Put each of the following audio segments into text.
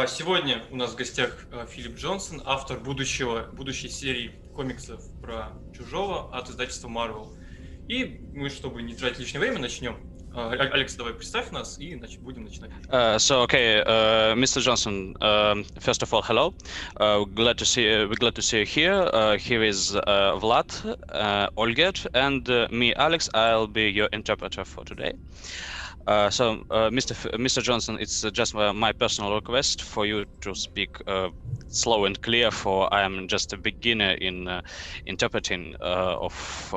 Сегодня у нас в гостях Филипп Джонсон, автор будущей серии комиксов про Чужого от издательства Marvel. И мы, чтобы не тратить лишнее время, начнем. Алекс, давай представь нас и будем начинать. Mr. Johnson, first of all, hello. We're glad to see you here. Here is Vlad, Olget, and me, Alex. I'll be your interpreter for today. Mr. Johnson, it's just my personal request for you to speak slow and clear, for I am just a beginner in interpreting of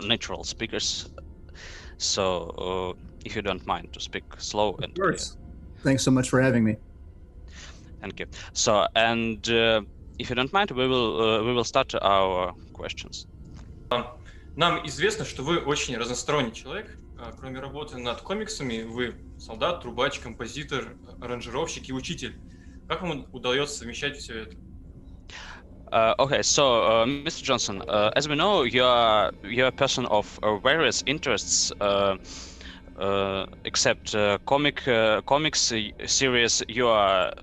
natural speakers. So, if you don't mind to speak slow and clear. Of course. Thanks so much for having me. Thank you. So, and if you don't mind, we will start our questions. Нам известно, что вы очень разносторонний человек. Кроме работы над комиксами, вы солдат, трубач, композитор, аранжировщик и учитель. Как вам удается совмещать все это? Mr. Johnson, as we know, you're a person of various interests. Except comics series, you are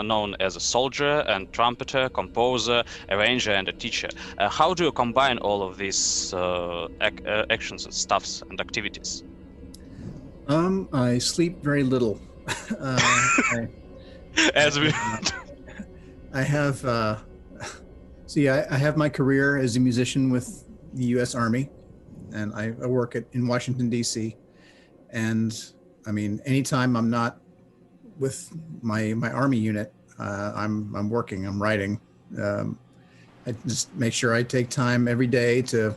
known as a soldier and trumpeter, composer, arranger, and a teacher. How do you combine all of these actions and stuffs and activities? I sleep very little. I have my career as a musician with the U.S. Army, and I work in Washington, D.C. And I mean, anytime I'm not with my Army unit, I'm working, I'm writing. I just make sure I take time every day to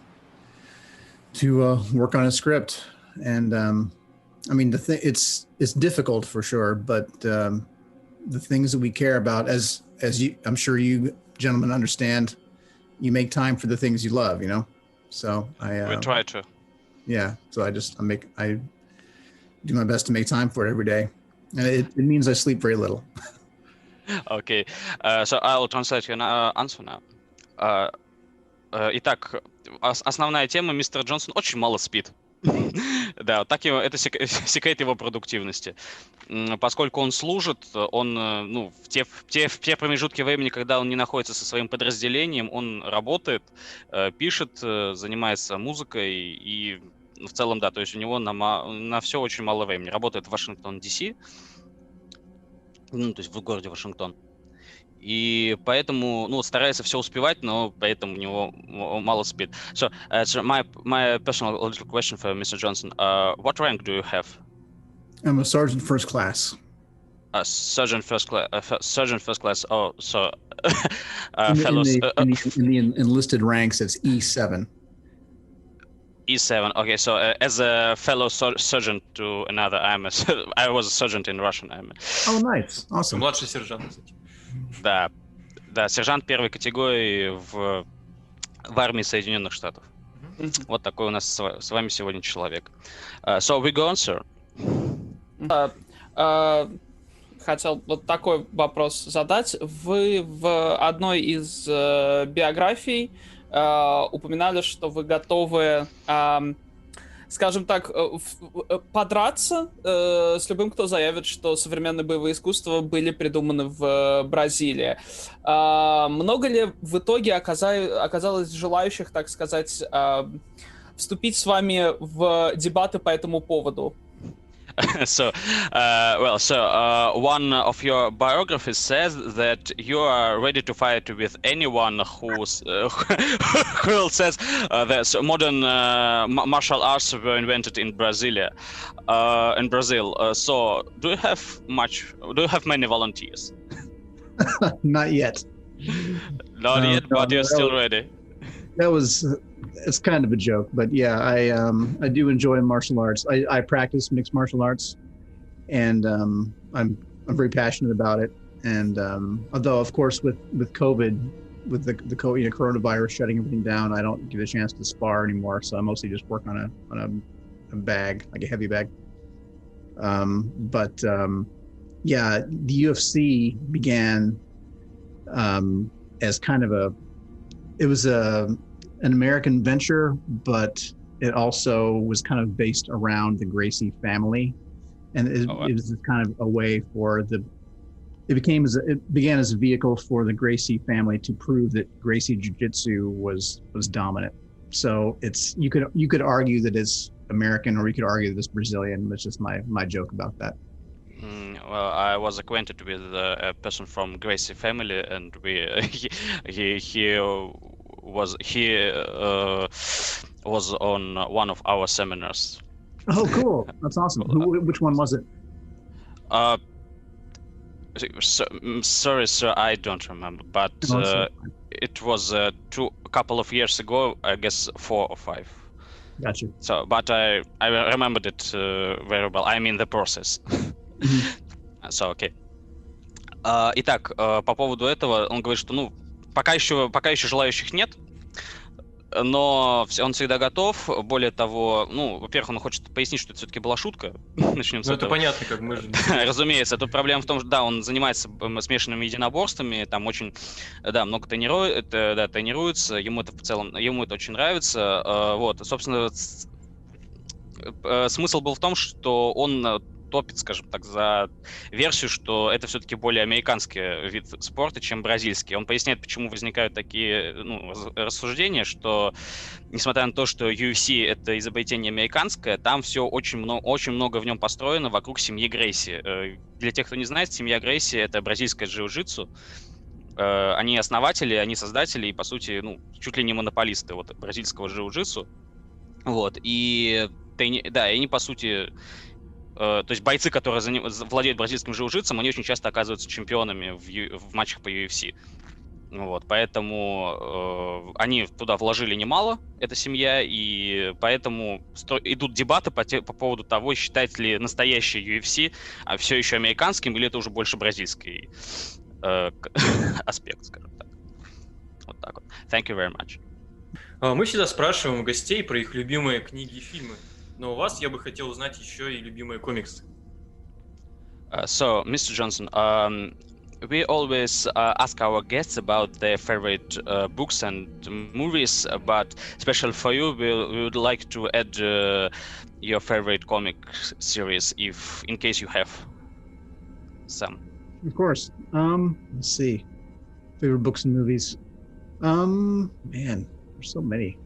work on a script. And I mean, it's difficult for sure, but the things that we care about, as I'm sure you gentlemen understand, you make time for the things you love, you know. So we try to. Yeah. So I do my best to make time for it every day, and it means I sleep very little. Okay, so I'll translate your answer now. Итак, основная тема: мистер Джонсон очень мало спит. Да, так это секрет его продуктивности. Поскольку он служит, он, в те промежутки времени, когда он не находится со своим подразделением, он работает, пишет, занимается музыкой и в целом, да, то есть у него на все очень мало времени. Работает в Вашингтон, Д.С., то есть в городе Вашингтон. И поэтому, старается все успевать, но поэтому у него мало спит. So my personal little question for Mr. Johnson. What rank do you have? I'm a sergeant first class. Sergeant first class. Oh, so fellows. In the enlisted ranks, it's E7. E7. Okay, so as a fellow sergeant to another, I was a sergeant in Russian army. Oh, nice, awesome. Младший сержант, кстати. Да, сержант первой категории в армии Соединенных Штатов. Вот такой у нас с вами сегодня человек. So we go on, sir. Хотел вот такой вопрос задать. Вы в одной из биографий упоминали, что вы готовы, скажем так, подраться с любым, кто заявит, что современные боевые искусства были придуманы в Бразилии. Много ли в итоге оказалось желающих, так сказать, вступить с вами в дебаты по этому поводу? One of your biographies says that you are ready to fight with anyone who says that modern martial arts were invented in Brazil. So, do you have many volunteers? Not yet. Not yet, but you're still ready. It's kind of a joke, but yeah, I do enjoy martial arts. I practice mixed martial arts, and I'm very passionate about it. And although, of course, with COVID, with the coronavirus shutting everything down, I don't get a chance to spar anymore. So I mostly just work on a bag, like a heavy bag. Yeah, the UFC began as kind of an American venture, but it also was kind of based around the Gracie family. and it was kind of a way for it began as a vehicle for the Gracie family to prove that Gracie Jiu-Jitsu was dominant. So you could argue that it's American, or you could argue that it's Brazilian. That's just my joke about that. Well, I was acquainted with a person from Gracie family, and he was on one of our seminars. Oh, cool! That's awesome. Which one was it? Sorry, sir, I don't remember, but it was a couple of years ago, I guess 4 or 5. Gotcha. So, but I remembered it very well. I'm in the process. So, okay. Итак, по поводу этого, он говорит, что, пока еще желающих нет, но он всегда готов. Более того, во-первых, он хочет пояснить, что это все-таки была шутка. Начнем с этого. Это понятно, как мы же... Разумеется, тут проблема в том, что, он занимается смешанными единоборствами, там очень, много тренируется, ему это очень нравится. Вот, собственно, смысл был в том, что он топит, скажем так, за версию, что это все-таки более американский вид спорта, чем бразильский. Он поясняет, почему возникают такие рассуждения, что, несмотря на то, что UFC — это изобретение американское, там все очень много в нем построено вокруг семьи Грейси. Для тех, кто не знает, семья Грейси — это бразильское джиу-джитсу. Они основатели, они создатели и, по сути, чуть ли не монополисты бразильского джиу-джитсу. Вот. И они, по сути... То есть бойцы, которые владеют бразильским джиу-джитсом, они очень часто оказываются чемпионами в матчах по UFC. Вот, поэтому они туда вложили немало, эта семья, и поэтому идут дебаты по поводу того, считать ли настоящий UFC все еще американским, или это уже больше бразильский аспект, скажем так. Вот так вот. Thank you very much. Мы всегда спрашиваем гостей про их любимые книги и фильмы. Но у вас я бы хотел узнать еще и любимые комиксы. So, Mr. Johnson, we always ask our guests about their favorite books and movies, but especially for you, we would like to add your favorite comic series, in case you have some. Of course. Let's see. Favorite books and movies. Man, there's so many.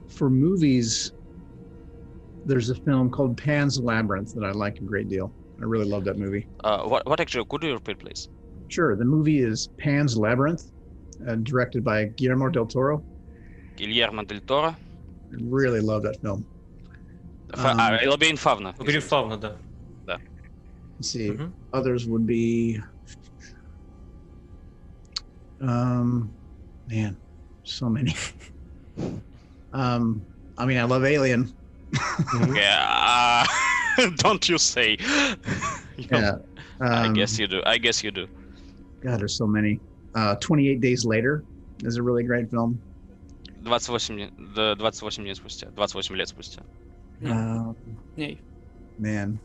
For movies, there's a film called Pan's Labyrinth that I like a great deal. I really love that movie. What actually? Could you repeat, please? Sure. The movie is Pan's Labyrinth, directed by Guillermo del Toro. Guillermo del Toro. I really love that film. Лабиринт Фавна. Лабиринт Фавна, да. Да. Let's see. Others would be... man, so many. I love Alien. Yeah, don't you say? Yeah. I guess you do. God, there's so many. 28 Days Later is a really great film. 28 лет спустя. Man,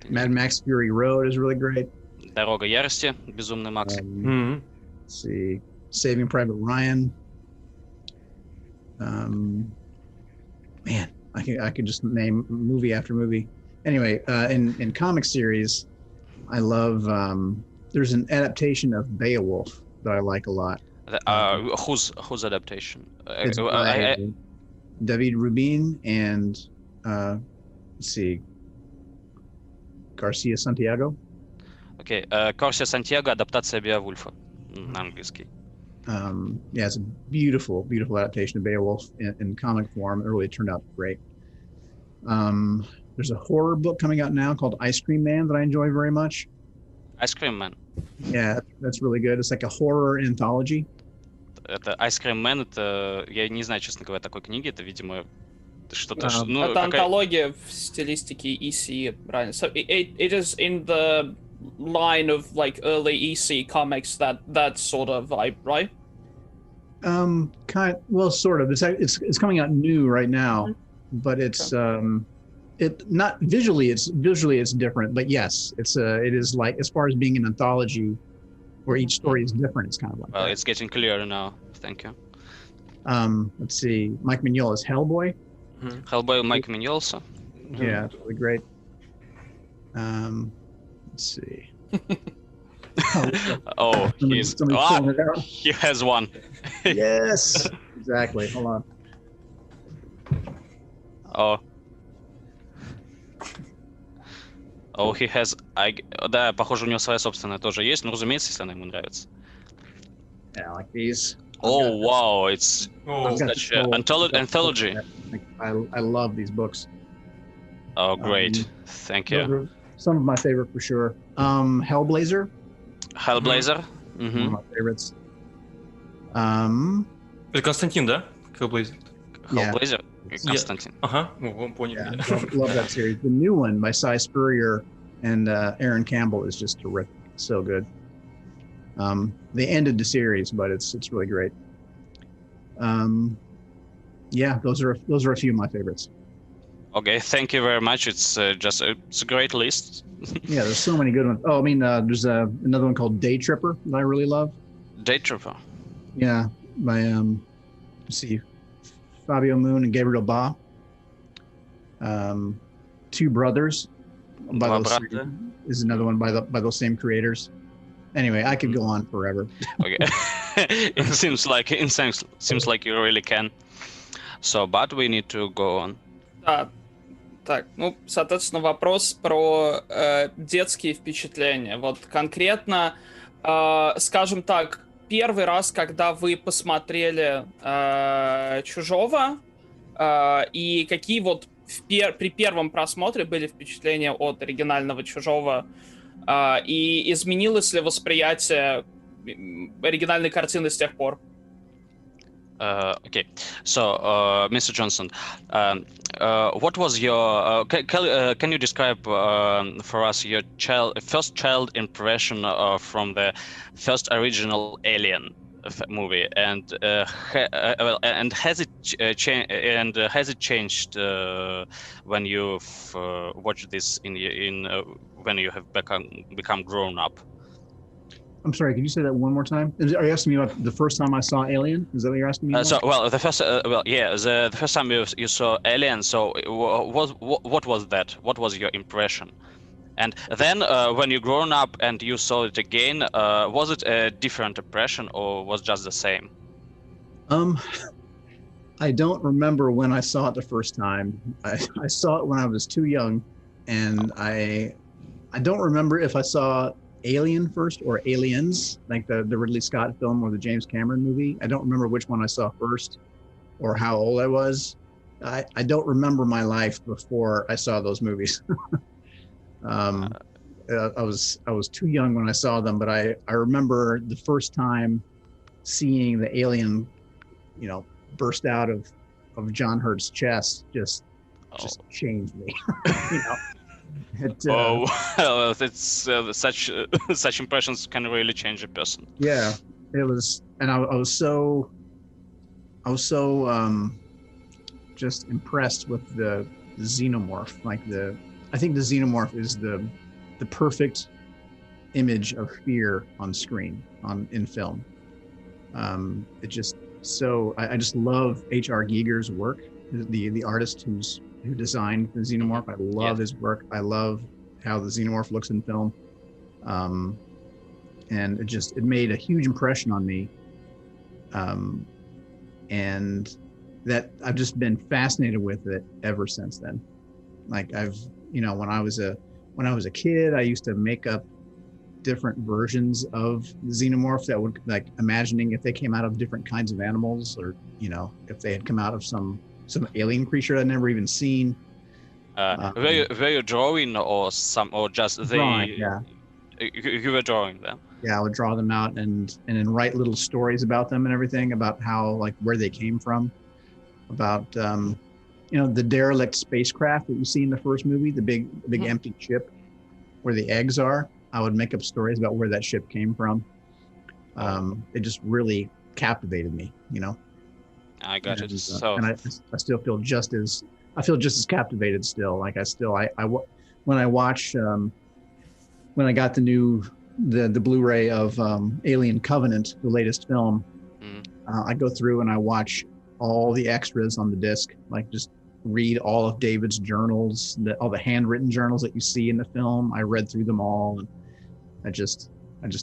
Mad Max Fury Road is really great. Дорога ярости, Безумный Макс. Let's see, Saving Private Ryan. Man, I could just name movie after movie. Anyway, in comic series, I love. There's an adaptation of Beowulf that I like a lot. Whose adaptation? It's by David Rubin and let's see, Garcia Santiago. Okay, Garcia Santiago, адаптация Беовульфа на английский. Yeah, it's a beautiful adaptation of Beowulf in comic form. It really turned out great. There's a horror book coming out now called Ice Cream Man that I enjoy very much. Ice Cream Man. Yeah, that's really good. It's like a horror anthology. Это Ice Cream Man, это, я не знаю, честно говоря, такой книги, это, видимо, что-то... это антология в стилистике EC, правильно? So it is in the line of like early EC comics, that sort of vibe, right? Sort of. It's coming out new right now, but it's it not visually. It's different, but yes, it is like, as far as being an anthology, where each story is different. It's kind of like. Well, it's getting clearer now. Thank you. Let's see. Mike Mignola's Hellboy. Hellboy, Mike Mignola. Yeah, it's really great. Let's see. Oh, Somebody's pulling it out. he has one. Yes, exactly. Hold on. He has... Да, похоже, у него своя собственная тоже есть, но, разумеется, если она ему нравится. Yeah, like these. Oh, wow, it's such an anthology. I love these books. Oh, great. Thank you. Some of my favorite for sure. Hellblazer. Hellblazer? One of my favorites. Это Константин, да? Hellblazer. Hellblazer? Константин. Ага, вы поняли. Yeah, love that series. The new one by Cy Spurrier and Aaron Campbell is just terrific. So good. They ended the series, but it's really great. Yeah, those are a few of my favorites. Okay, thank you very much. It's it's a great list. Yeah, there's so many good ones. Oh, I mean, there's another one called Day Tripper that I really love. Day Tripper. Yeah, by let's see, Fabio Moon and Gabriel Ba. Two Brothers is another one by those same creators. Anyway, I could go on forever. Okay, it seems like you really can. So, but we need to go on. Так, ну, соответственно, вопрос про детские впечатления. Вот конкретно, скажем так, первый раз, когда вы посмотрели «Чужого», и какие вот при первом просмотре были впечатления от оригинального «Чужого», и изменилось ли восприятие оригинальной картины с тех пор? Okay, so Mr. Johnson, what was your? Can you describe for us your first child impression from the first original Alien movie, and has it changed when you've watched this when you have become grown up? I'm sorry, can you say that one more time? Are you asking me about the first time I saw Alien? Is that what you're asking me about? The first time you saw Alien, so what was that? What was your impression? And then when you grown up and you saw it again, was it a different impression or was just the same? I don't remember when I saw it the first time. I saw it when I was too young, and I don't remember if I saw Alien first or Aliens, like the Ridley Scott film or the James Cameron movie. I don't remember which one I saw first or how old I was. I don't remember my life before I saw those movies. I was too young when I saw them, but I remember the first time seeing the alien, burst out of John Hurt's chest just changed me. It's such impressions can really change a person. Yeah, it was, and I was so just impressed with the xenomorph. I think the xenomorph is the perfect image of fear on screen in film. I just love H.R. Giger's work, the artist who designed the xenomorph. I love his work. I love how the xenomorph looks in film. And it made a huge impression on me. And that I've just been fascinated with it ever since then. Like when I was a kid, I used to make up different versions of the xenomorph that would, like, imagining if they came out of different kinds of animals, or if they had come out of some alien creature I'd never even seen. Were you drawing or just drawing, yeah. You were drawing them? Yeah, I would draw them out and then write little stories about them and everything, about how, like, where they came from, about the derelict spacecraft that you see in the first movie, the big empty ship where the eggs are. I would make up stories about where that ship came from. It just really captivated me, I got it. And I still feel just as captivated still. Like when I watch when I got the Blu-ray of Alien Covenant, the latest film, I go through and I watch all the extras on the disc, like just read all of David's journals, all the handwritten journals that you see in the film. I read through them all, and I just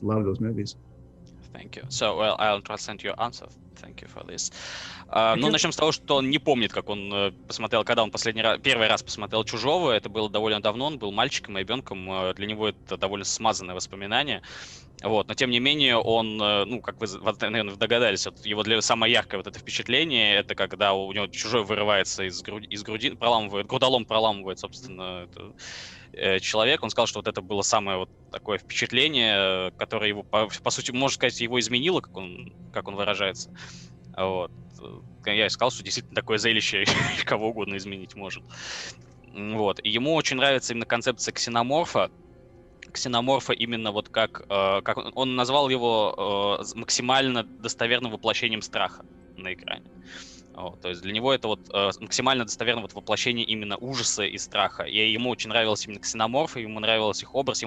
love those movies. Thank you. So, well, I'll translate your answer. Thank you for this. Ну, начнем с того, что он не помнит, как он посмотрел, когда он первый раз посмотрел «Чужого». Это было довольно давно, он был мальчиком и ребенком. Для него это довольно смазанное воспоминание. Вот, но тем не менее он, ну, как вы, наверное, догадались, вот его самое яркое вот это впечатление, это когда у него чужой вырывается из груди, грудолом проламывает, собственно, человек. Он сказал, что вот это было самое вот такое впечатление, которое его, по сути, можно сказать, его изменило, как он выражается. Вот. Я сказал, что действительно такое зрелище кого угодно изменить может. Вот. И ему очень нравится именно концепция ксеноморфа именно вот как он назвал его максимально достоверным воплощением страха на экране. Вот, то есть для него это вот максимально достоверное вот воплощение именно ужаса и страха. И ему очень нравилось именно ксеноморфы, ему нравился их образ,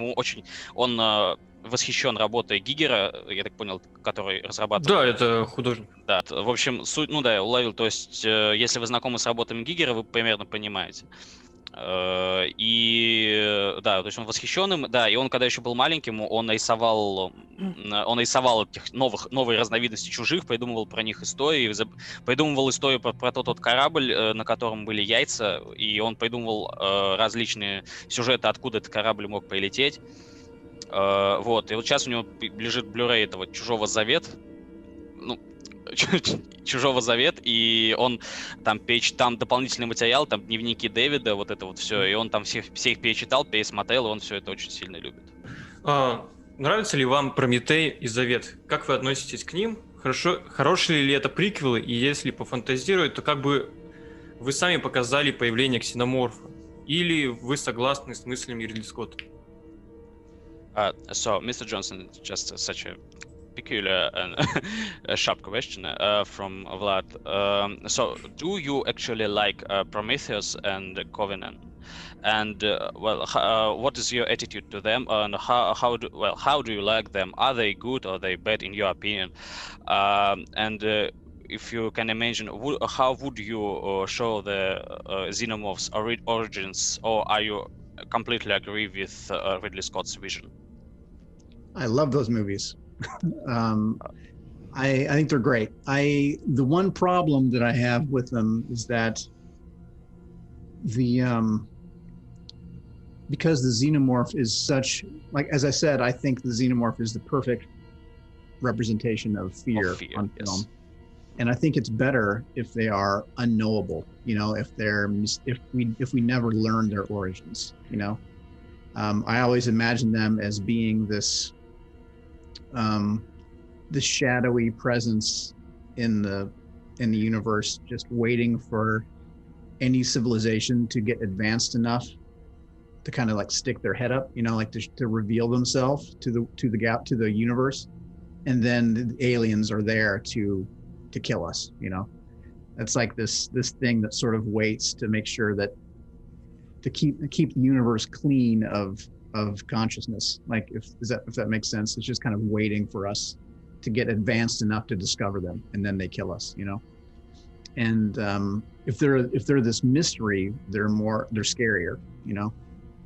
он восхищен работой Гигера, я так понял, который разрабатывал. Да, это художник. Да, в общем, суть, ну да, я уловил. То есть, если вы знакомы с работами Гигера, вы примерно понимаете. И да, то есть он восхищен им, да, и он, когда еще был маленьким, он нарисовал этих новые разновидности чужих, придумывал про них истории, придумывал историю про тот корабль, на котором были яйца, и он придумывал различные сюжеты, откуда этот корабль мог прилететь. Вот, и вот сейчас у него лежит Blu-ray этого «Чужого Завет», ну, «Чужого Завет», и он там дополнительный материал, там дневники Дэвида, вот это вот все, и он там все их перечитал, пересмотрел, и он все это очень сильно любит. Нравится ли вам «Прометей» и «Завет»? Как вы относитесь к ним? Хорошие ли это приквелы? И если пофантазировать, то как бы вы сами показали появление ксеноморфа? Или вы согласны с мыслями Ридли Скотта? So, Mr. Johnson, just such a peculiar and sharp question from Vlad. So, do you actually like Prometheus and Covenant? And what is your attitude to them? And how do you like them? Are they good or are they bad in your opinion? And if you can imagine, how would you show the xenomorphs' origins, or are you completely agree with Ridley Scott's vision? I love those movies. I think they're great. The one problem that I have with them is that because the xenomorph is such, like, as I said, I think the xenomorph is the perfect representation of fear on film. And I think it's better if they are unknowable, you know, if we never learn their origins, you know. I always imagine them as being this shadowy presence in the universe, just waiting for any civilization to get advanced enough to kind of like stick their head up, you know, like to reveal themselves to the universe, and then the aliens are there to kill us, you know. It's like this thing that sort of waits to make sure that to keep the universe clean of consciousness. Like if that makes sense. It's just kind of waiting for us to get advanced enough to discover them, and then they kill us, you know. And if they're this mystery, they're scarier, you know.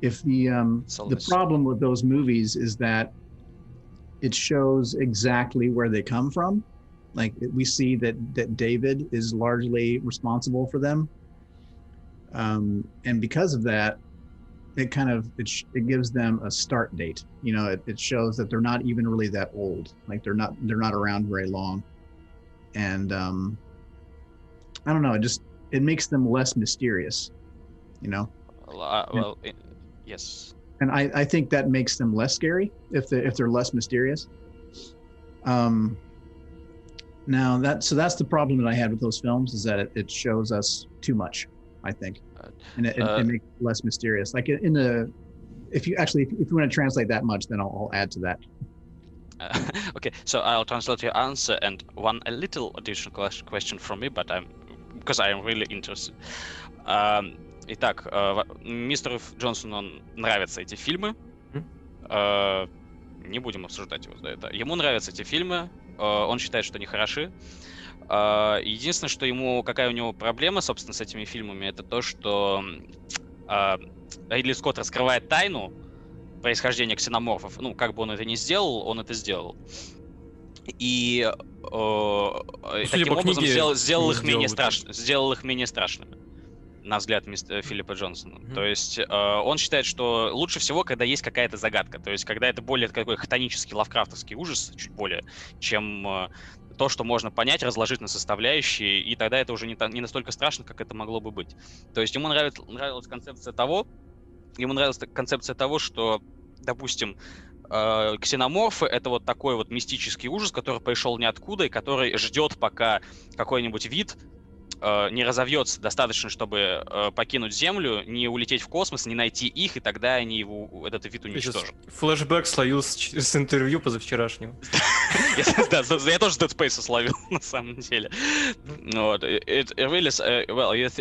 If the problem with those movies is that it shows exactly where they come from. Like we see that David is largely responsible for them, and because of that, it gives them a start date. You know, it shows that they're not even really that old. Like they're not around very long, and I don't know. It makes them less mysterious. You know. Yes. And I think that makes them less scary if they're less mysterious. Now that's the problem that I had with those films, is that it shows us too much, I think, and it makes it less mysterious. Like if you want to translate that much, then I'll add to that. Okay, so I'll translate your answer, and a little additional question from me, because I am really interested. Итак, мистеру Джонсону нравятся эти фильмы. Не будем обсуждать его за это. Ему нравятся эти фильмы, он считает, что они хороши. Единственное, что какая у него проблема, собственно, с этими фильмами, это то, что Ридли Скотт раскрывает тайну происхождения ксеноморфов. Ну, как бы он это ни сделал, он это сделал. И таким образом сделал их менее страшными, на взгляд Филиппа Джонсона. То есть он считает, что лучше всего, когда есть какая-то загадка. То есть когда это более такой хтонический, лавкрафтовский ужас, чуть более, чем то, что можно понять, разложить на составляющие, и тогда это уже не настолько страшно, как это могло бы быть. То есть ему нравилась концепция того, что, допустим, ксеноморфы — это вот такой вот мистический ужас, который пришел ниоткуда и который ждет, пока какой-нибудь вид не разовьется достаточно, чтобы покинуть Землю, не улететь в космос, не найти их, и тогда они этот вид уничтожат. Флэшбэк словил с интервью позавчерашнего. Да, я тоже Dead Space словил, на самом деле.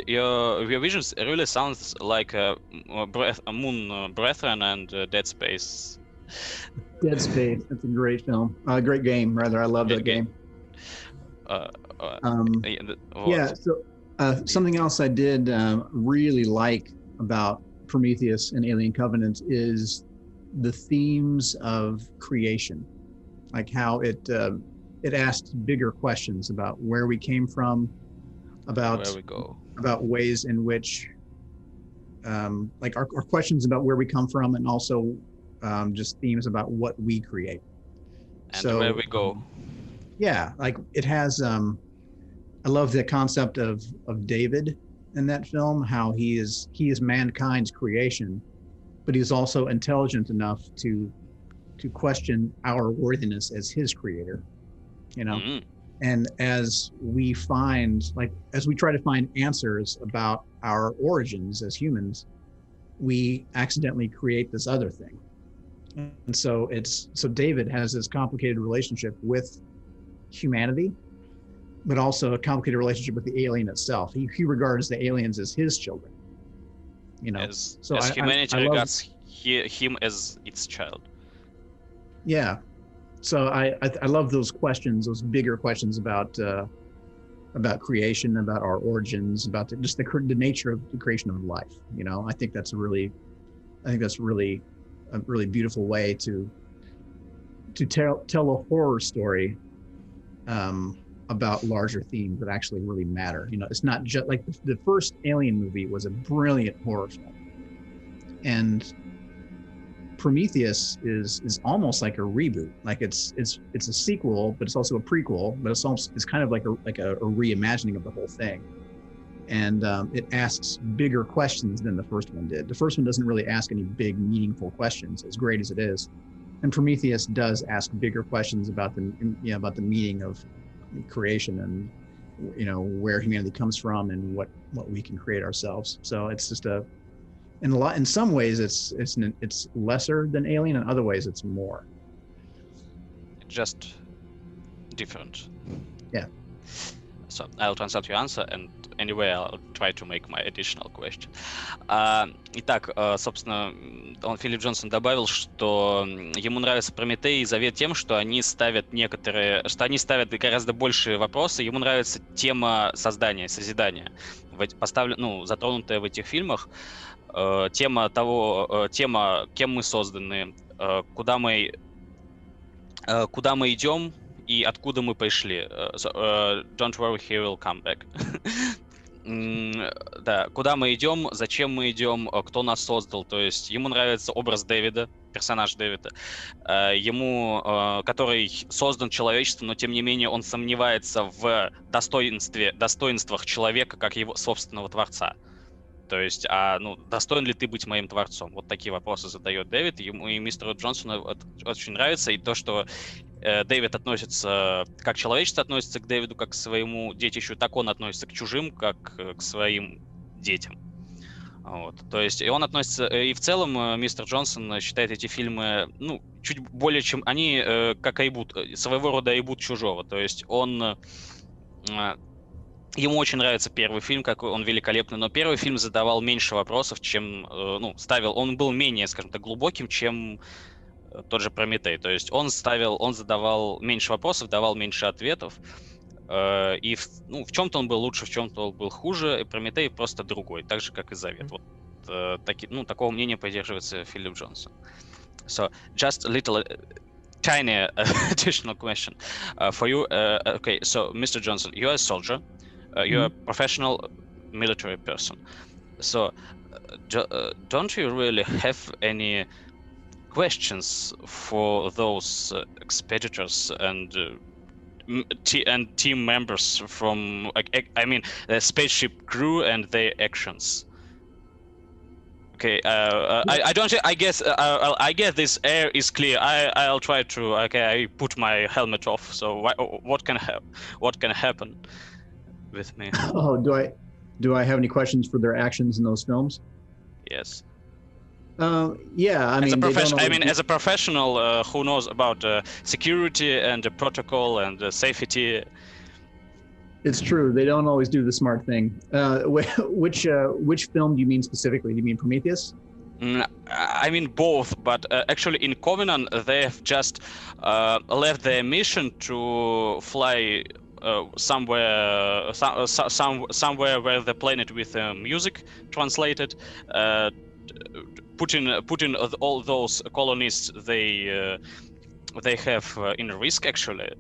Your visions really sounds like Moon Brethren and Dead Space. Dead Space. That's a great film. Great game, rather. I love that game. So something else I did really like about Prometheus and Alien Covenant is the themes of creation, like how it asks bigger questions about where we came from, about where we go, about ways in which like our questions about where we come from, and also just themes about what we create and where we go. Yeah, like it has I love the concept of David in that film, how he is mankind's creation, but he's also intelligent enough to question our worthiness as his creator, you know. And as we try to find answers about our origins as humans, we accidentally create this other thing. And so David has this complicated relationship with humanity, but also a complicated relationship with the alien itself. He regards the aliens as his children, you know. As humanity regards him as its child. Yeah. So I love those questions, those bigger questions about creation, about our origins, about the nature of the creation of life. You know, I think that's really a really beautiful way to tell a horror story about larger themes that actually really matter. You know, it's not just like the first Alien movie was a brilliant horror film, and Prometheus is almost like a reboot. Like it's a sequel, but it's also a prequel, but it's kind of like a reimagining of the whole thing. And it asks bigger questions than the first one did. The first one doesn't really ask any big, meaningful questions, as great as it is. And Prometheus does ask bigger questions about the meaning of creation and, you know, where humanity comes from and what we can create ourselves. So it's just in some ways it's lesser than Alien, in other ways it's more. Just different. Yeah. So I'll translate your answer, and anyway, I'll try to make my additional question. Итак, собственно, Филипп Джонсон добавил, что ему нравится Прометей за тем, что они ставят гораздо большие вопросы. Ему нравится тема создания, созидания, затронутая в этих фильмах. Тема, кем мы созданы, куда мы идем и откуда мы пришли. Don't worry, he will come back. Да, куда мы идем, зачем мы идем, кто нас создал. То есть ему нравится образ Дэвида, персонаж Дэвида, который создан человечеством, но тем не менее он сомневается в достоинствах человека как его собственного творца. То есть, достоин ли ты быть моим творцом? Вот такие вопросы задает Дэвид. Ему и мистеру Джонсону это очень нравится. И то, что Дэвид относится, как человечество относится к Дэвиду, как к своему детищу, так он относится к чужим, как к своим детям. Вот. То есть, и он относится... И в целом мистер Джонсон считает эти фильмы, чуть более чем... Они как ребут, своего рода ребут Чужого. То есть, ему очень нравится первый фильм, какой он великолепный, но первый фильм задавал меньше вопросов, чем, он был менее, скажем так, глубоким, чем тот же Прометей. То есть он задавал меньше вопросов, давал меньше ответов. в чем-то он был лучше, в чем-то он был хуже, и Прометей просто другой, так же, как и Завет. Вот, такого мнения поддерживается Филипп Джонсон. So, just a little tiny additional question for you. Okay, so Mr. Johnson, you are a soldier, you're a professional military person. So, don't you really have any questions for those expeditors and team members from, the spaceship crew and their actions? Okay, I don't. I guess this air is clear. I'll try to. Okay, I put my helmet off. So what can happen with me? Oh, do I have any questions for their actions in those films? Yes. Yeah, I mean, as a professional who knows about security and protocol and safety. It's true. They don't always do the smart thing. Which film do you mean specifically? Do you mean Prometheus? I mean both, but actually in Covenant they have just left their mission to fly somewhere where the planet with music translated, putting all those colonists they have in risk actually.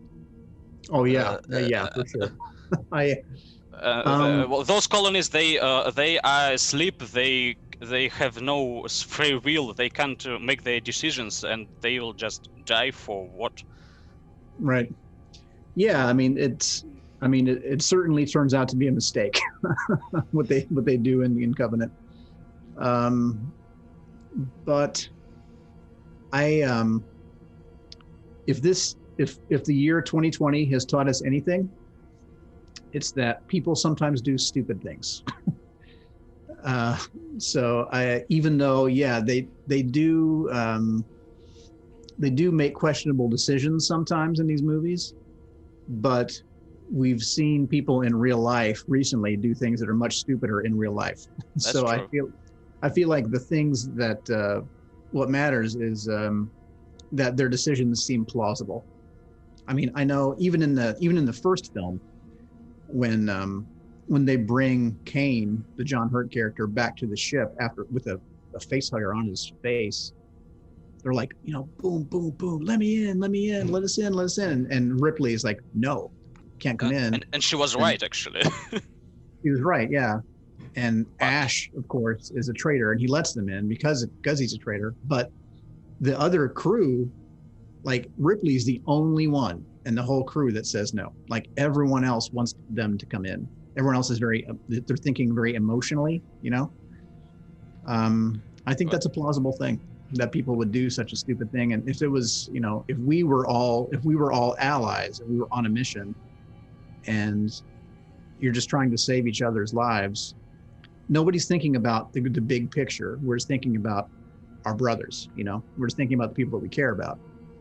Oh yeah, yeah, for sure. Those colonists they are asleep. They have no free will. They can't make their decisions, and they will just die for what? Right. Yeah, I mean it certainly turns out to be a mistake what they do in Covenant. But if the year 2020 has taught us anything, it's that people sometimes do stupid things. So even though, yeah, they do make questionable decisions sometimes in these movies, but we've seen people in real life recently do things that are much stupider in real life. That's so true. I feel like the things that what matters is that their decisions seem plausible. I mean, I know even in the first film, when they bring Kane, the John Hurt character, back to the ship after with a face hugger on his face, they're like, boom, boom, boom, let me in, let us in. And Ripley is like, no, can't come in. And she was right, actually. He was right, yeah. And Ash, of course, is a traitor, and he lets them in because he's a traitor. But the other crew, like Ripley's the only one in the whole crew that says no. Like everyone else wants them to come in. Everyone else is they're thinking very emotionally, I think that's a plausible thing that people would do such a stupid thing. And if it was, if we were all allies and we were on a mission and you're just trying to save each other's lives, nobody's thinking about the big picture. We're just thinking about our brothers, we're just thinking about the people that we care about.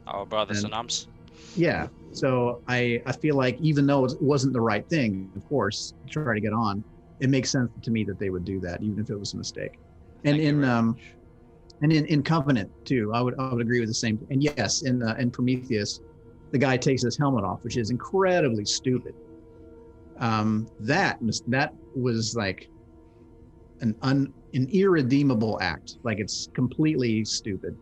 Our brothers in arms. Yeah. So I feel like even though it wasn't the right thing, of course, to try to get on, it makes sense to me that they would do that, even if it was a mistake. And in Covenant too, I would agree with the same thing. And yes, in Prometheus, the guy takes his helmet off, which is incredibly stupid. That was like an irredeemable act. Like it's completely stupid.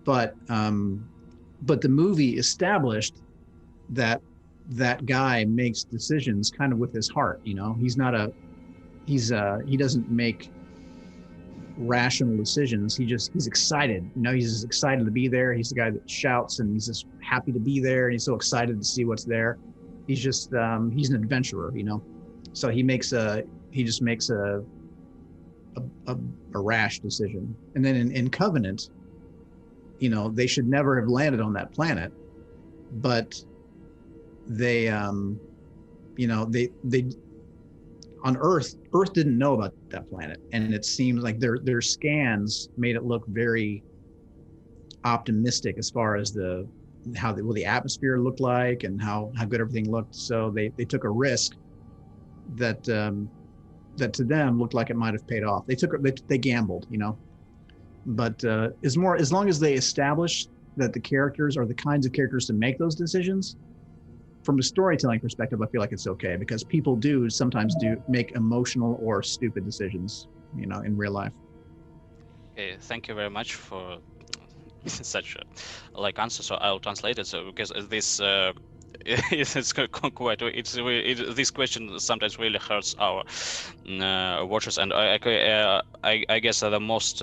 But the movie established that guy makes decisions kind of with his heart. He doesn't make rational decisions. He's excited. He's just excited to be there. He's the guy that shouts, and he's just happy to be there, and he's so excited to see what's there. He's just he's an adventurer. So he just makes a rash decision. And then in Covenant, they should never have landed on that planet, but they on Earth didn't know about that planet, and it seems like their scans made it look very optimistic as far as the atmosphere looked like and how good everything looked. So they took a risk that to them looked like it might have paid off. They gambled, But as long as they establish that the characters are the kinds of characters to make those decisions, from a storytelling perspective, I feel like it's okay because people do sometimes make emotional or stupid decisions, you know, in real life. Okay, thank you very much for such a like answer. So I'll translate it. So because this it's quite this question sometimes really hurts our watchers, and I guess are the most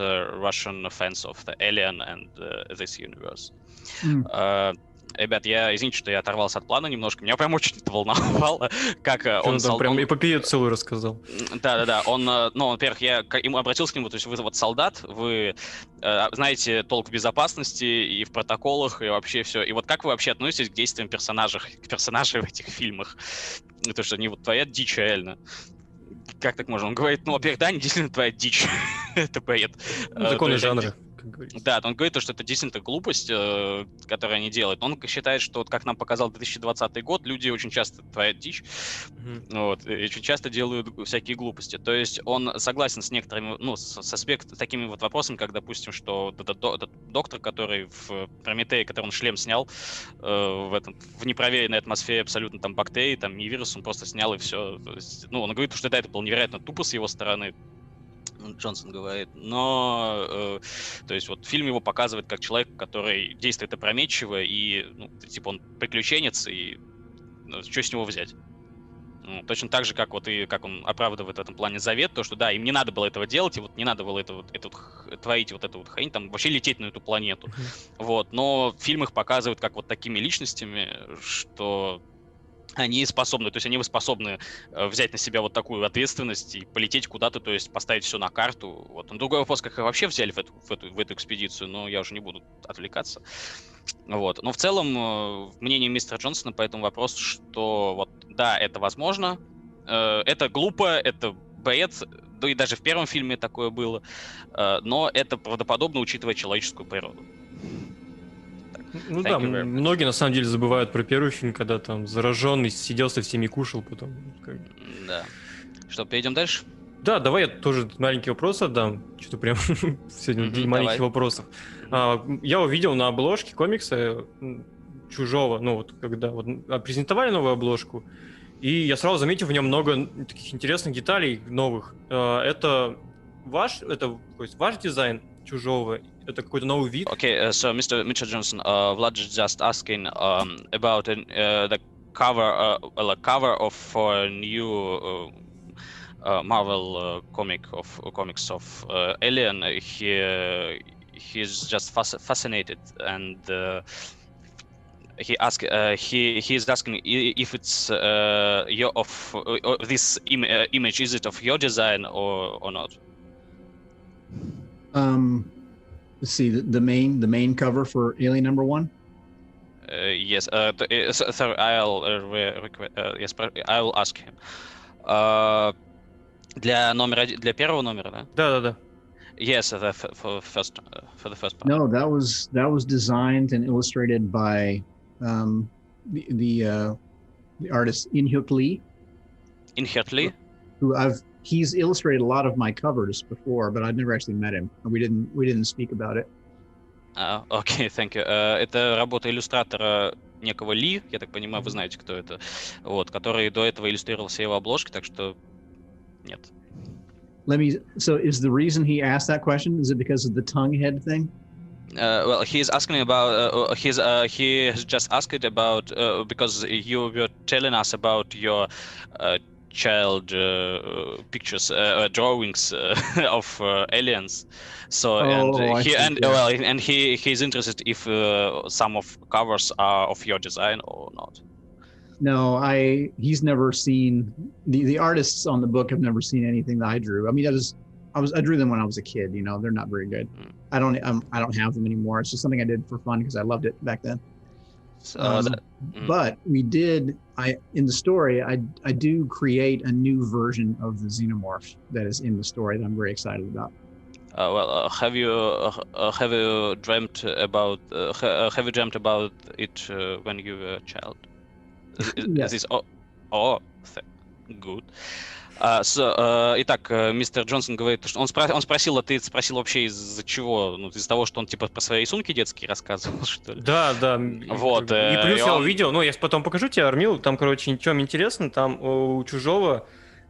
Russian fans of the Alien and this universe. Ребят, я извините, что я оторвался от плана немножко. Меня прям очень это волновало, как он там прям эпопею целую рассказал. Да. Он, ну, во-первых, я ему обратился к нему, то есть вы вот солдат, вы знаете толк в безопасности и в протоколах, и вообще все. И вот как вы вообще относитесь к действиям персонажей в этих фильмах? То, что они вот творят дичь реально. Как так можно? Он говорит, ну, во-первых, да, они действительно творят дичь. Это бред. Законы жанра. Да, он говорит, что это действительно глупость, которую они делают. Он считает, что, вот, как нам показал 2020 год, люди очень часто творят дичь, вот, и очень часто делают всякие глупости. То есть он согласен с некоторыми, ну, с такими вот вопросами, как, допустим, что этот доктор, который в Прометее, который он шлем снял, в непроверенной атмосфере абсолютно там бактерий, там не вирус, он просто снял и все. Есть, ну, он говорит, что это было невероятно тупо с его стороны. Джонсон говорит, но то есть вот фильм его показывает как человек, который действует опрометчиво и, ну, типа он приключенец, и ну, что с него взять? Ну, точно так же, как вот и как он оправдывает в этом плане Завет, то что да, им не надо было этого делать, и вот не надо было творить вот эту вот хрень, там вообще лететь на эту планету, вот. Но фильм их показывает как вот такими личностями, что они способны, то есть они способны взять на себя вот такую ответственность и полететь куда-то, то есть поставить все на карту. Вот. Но другой вопрос, как их вообще взяли в эту экспедицию, но я уже не буду отвлекаться. Вот. Но в целом мнение мистера Джонсона по этому вопросу, что вот да, это возможно, это глупо, это бред, да и даже в первом фильме такое было, но это правдоподобно, учитывая человеческую природу. Ну да, многие на самом деле забывают про первый фильм, когда там зараженный сидел со всеми кушал потом. Да. Что, перейдем дальше? Да, давай я тоже маленький вопрос отдам. Что-то прям сегодня день маленьких вопросов. Я увидел на обложке комикса Чужого, ну вот когда вот презентовали новую обложку, и я сразу заметил в нем много таких интересных деталей новых. Это ваш дизайн Чужого? Это какой-то новый вид? Okay, so Mr. Johnson, Vlad is just asking about the cover of a new Marvel comics of Alien. He's just fascinated, and he is asking if it's this image, is it of your design or not? Let's see, the main cover for Alien #1. Yes. Sorry, I'll ask him. Для первого номера, да? Да. Yes, for the first part. No, that was designed and illustrated by the artist In-hyuk Lee. In-hyuk Lee? He's illustrated a lot of my covers before, but I've never actually met him. We didn't speak about it. Окей, thank you. Это работа иллюстратора некого Ли, я так понимаю, вы знаете, кто это, вот, который до этого иллюстрировал все его обложки, так что нет. So is the reason he asked that question, is it because of the tongue head thing? Well, he's asking about, he has just asked about, because you were telling us about your child pictures, drawings of aliens. So he's interested if some of covers are of your design or not. No, he's never seen the artists on the book have never seen anything that I drew. I mean, I drew them when I was a kid. You know, they're not very good. I don't have them anymore. It's just something I did for fun because I loved it back then. But we did. In the story, I do create a new version of the xenomorph that is in the story that I'm very excited about. Have you dreamt about it when you were a child? Yes. Good. Итак, мистер Джонсон говорит, что он спросил, а ты спросил вообще из-за чего? Ну, из-за того, что он типа про свои рисунки детские рассказывал, что ли? Да. Вот. И плюс и я он- увидел, ну, я потом покажу тебе, Армил, там, короче, чем интересно, там у Чужого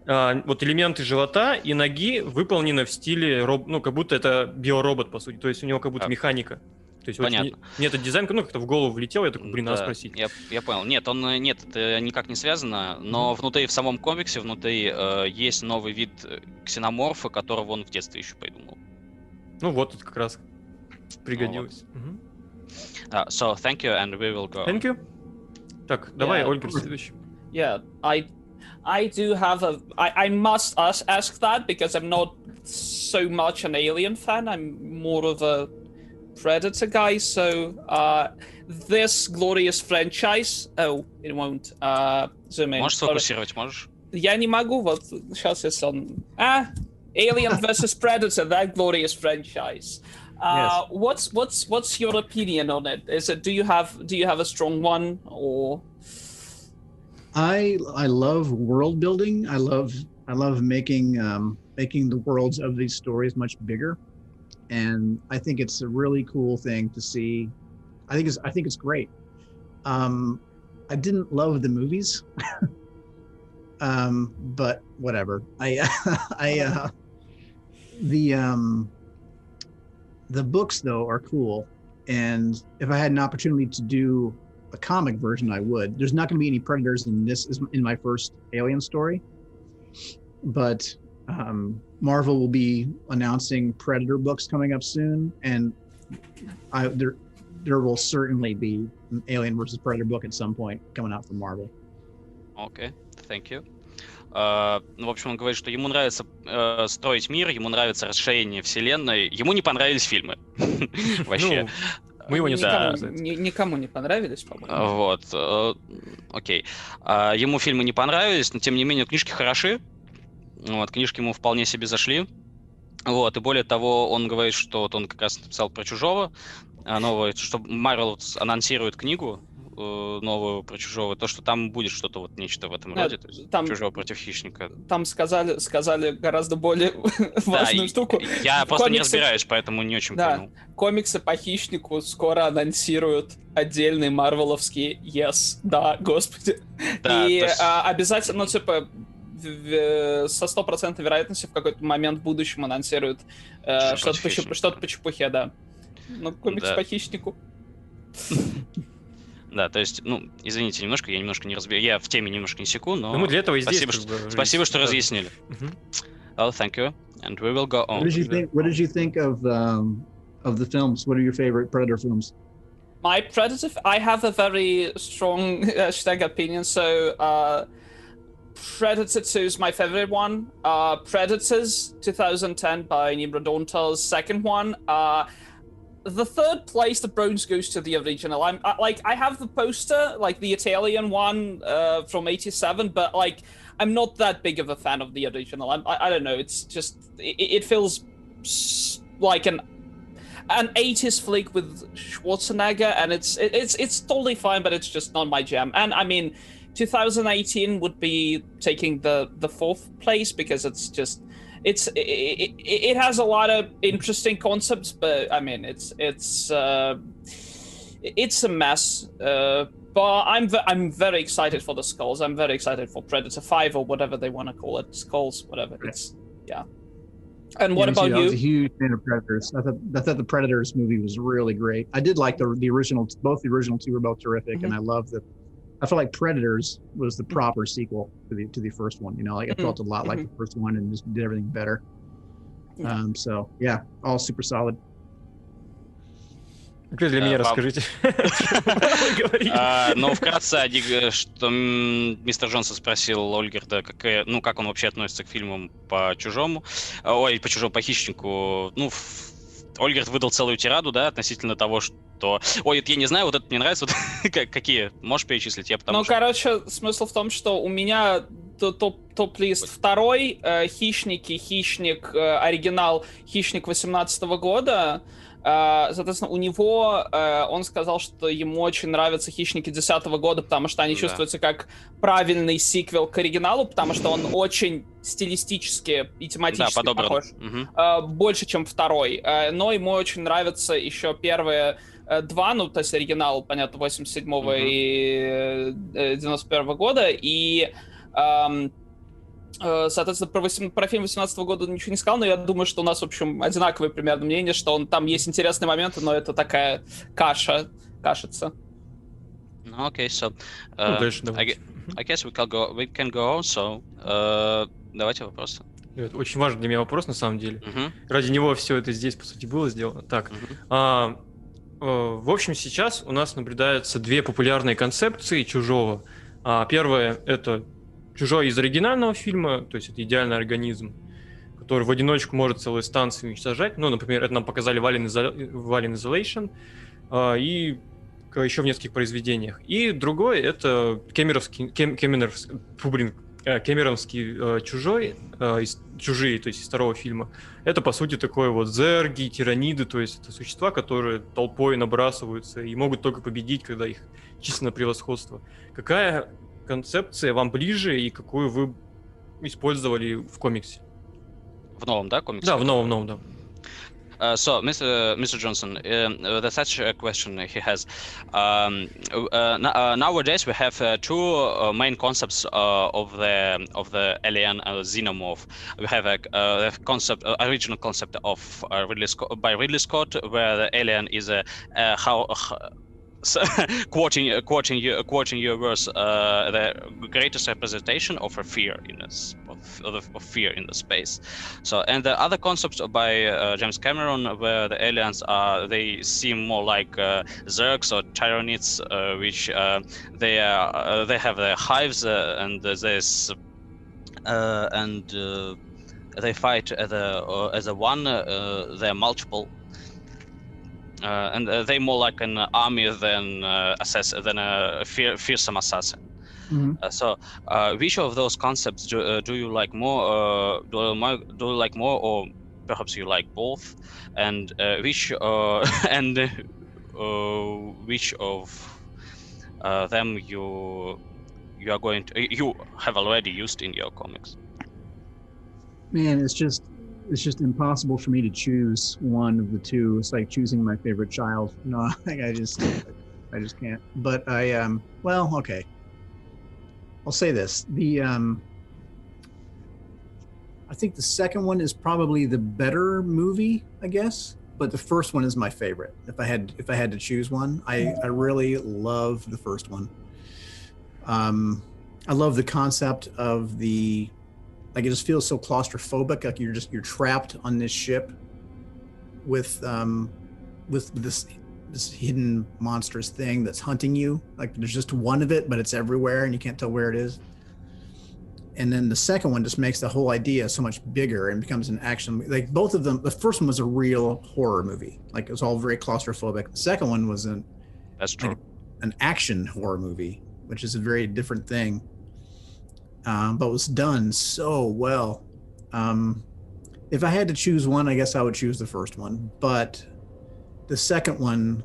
вот элементы живота и ноги выполнены в стиле, ну, как будто это биоробот, по сути, то есть у него как будто механика. То есть Понятно. мне этот дизайн, ну, как-то в голову влетел, я такой, блин, надо Да, спросить. я понял. Нет, это никак не связано, но внутри, в самом комиксе, внутри есть новый вид ксеноморфа, которого он в детстве еще придумал. Ну, вот это как раз пригодилось. So, thank you, and we will go. Thank you. Так, давай, Yeah. Ольга, следующий. Yeah, I do have I must ask that because I'm not so much an Alien fan. I'm more of a Predator guy. So this glorious franchise. Oh, it won't zoom in. Можешь сфокусировать, можешь? Я не могу. Вот сейчас если он. Alien versus Predator, that glorious franchise. Yes. What's your opinion on it? Do you have a strong one or? I love world building. I love making the worlds of these stories much bigger, and I think it's a really cool thing to see. I think it's great. I didn't love the movies, but whatever. The books though are cool, and if I had an opportunity to do a comic version, I would. There's not going to be any predators in my first Alien story, but Marvel will be announcing Predator books coming up soon, and there will certainly be an Alien versus Predator book at some point coming out from Marvel. Окей, thank you. В общем, он говорит, что ему нравится строить мир, ему нравится расширение вселенной, ему не понравились фильмы. Вообще. Мы его не Никому не понравились, по-моему. Вот, окей. Ему фильмы не понравились, но тем не менее книжки хороши. Вот, книжки ему вполне себе зашли. Вот, и более того, он говорит, что вот он как раз написал про Чужого, новое, что Marvel анонсирует книгу новую про Чужого, то, что там будет что-то вот нечто в этом роде, то есть там, Чужого против хищника. Там сказали гораздо более важную штуку. Я просто не разбираюсь, поэтому не очень понял. Комиксы по хищнику скоро анонсируют отдельный марвеловский да, господи. Да, и обязательно, ну, типа, со 100% вероятностью в какой-то момент в будущем анонсируют что-то по чепухе, да. Ну, комикс по хищнику. Да, то есть, ну, извините, я немножко не разбираю, я в теме немножко не секу, но мы для этого и здесь. Спасибо, что разъяснили. Oh, thank you, and we will go on. What did you think of the films? What are your favorite Predator films? My Predator, I have a very strong opinion. So, Predator 2 is my favorite one. Predators 2010 by Nimrod Dontal's second one. The third place, the bronze goes to the original. I have the poster, like the Italian one from '87, but like I'm not that big of a fan of the original. I don't know. It's just it feels like an 80s flick with Schwarzenegger, and it's totally fine, but it's just not my jam. And I mean, 2018 would be taking the fourth place because it's just. It has a lot of interesting concepts, but I mean it's a mess. But I'm very excited for the Skulls. I'm very excited for Predator 5 or whatever they want to call it, Skulls, whatever. And what about you? I was a huge fan of Predators. I thought the Predators movie was really great. I did like the original. Both the original two were both terrific, and I love the. I feel like Predators was the proper sequel to the first one. You know, like it felt a lot like the first one and just did everything better. So yeah, all super solid. Для меня расскажите. Ну, вкратце, что мистер Джонсон спросил Ольгерда, как он вообще относится к фильмам по Чужому, по Хищнику. Ну, Ольгерд выдал целую тираду, да, относительно того, что... Ой, я не знаю, вот это мне нравится. Вот какие? Можешь перечислить? Короче, смысл в том, что у меня топ-лист второй. Хищник оригинал Хищник 18 года. Соответственно, у него, он сказал, что ему очень нравятся «Хищники» 2010 года, потому что они чувствуются как правильный сиквел к оригиналу, потому что он очень стилистически и тематически похож. Больше, чем второй. Но ему очень нравятся еще первые два, ну, то есть оригинал, понятно, 87-го и 91-го года, и... Соответственно, про фильм 18 года ничего не сказал, но я думаю, что у нас, в общем, одинаковое примерно мнение, что там есть интересные моменты, но это такая кашица. Okay, so дальше I guess we can go on, so давайте вопросы. Это очень важный для меня вопрос, на самом деле. Ради него все это здесь, по сути, было сделано. Так, в общем, сейчас у нас наблюдаются две популярные концепции «Чужого». Первая — это «Чужой» из оригинального фильма, то есть это идеальный организм, который в одиночку может целые станции уничтожать. Ну, например, это нам показали в Alien Isolation и еще в нескольких произведениях. И другой — это кэмеронский «Чужой», «Чужие», то есть из второго фильма. Это, по сути, такое вот зерги, тираниды, то есть это существа, которые толпой набрасываются и могут только победить, когда их численное превосходство. Какая концепция вам ближе и какую вы использовали в комиксе? В новом, да, комиксе? Да, в новом, да. So, Mr. Johnson, there's such a question he has. Nowadays we have two main concepts of the alien xenomorph. We have a original concept of by Ridley Scott, where the alien is quoting your verse, the greatest representation of a fear of fear in the space. So, and the other concepts by James Cameron, where the aliens they seem more like zergs or tyranids, which they have their hives and there's they fight as a one. They're multiple. And they're more like an army than a fearsome assassin. So, which of those concepts do you like more? Do you like more, or perhaps you like both? And which of them you have already used in your comics? Man, it's just impossible for me to choose one of the two. It's like choosing my favorite child. No, I just can't. But well, okay. I'll say this. I think the second one is probably the better movie, I guess. But the first one is my favorite. If I had to choose one, I really love the first one. I love the concept of it just feels so claustrophobic. Like you're trapped on this ship with this hidden monstrous thing that's hunting you. Like there's just one of it, but it's everywhere and you can't tell where it is. And then the second one just makes the whole idea so much bigger and becomes an action. Like both of them, the first one was a real horror movie. Like it was all very claustrophobic. The second one was an action horror movie, which is a very different thing. But was done so well. If I had to choose one, I guess I would choose the first one. But the second one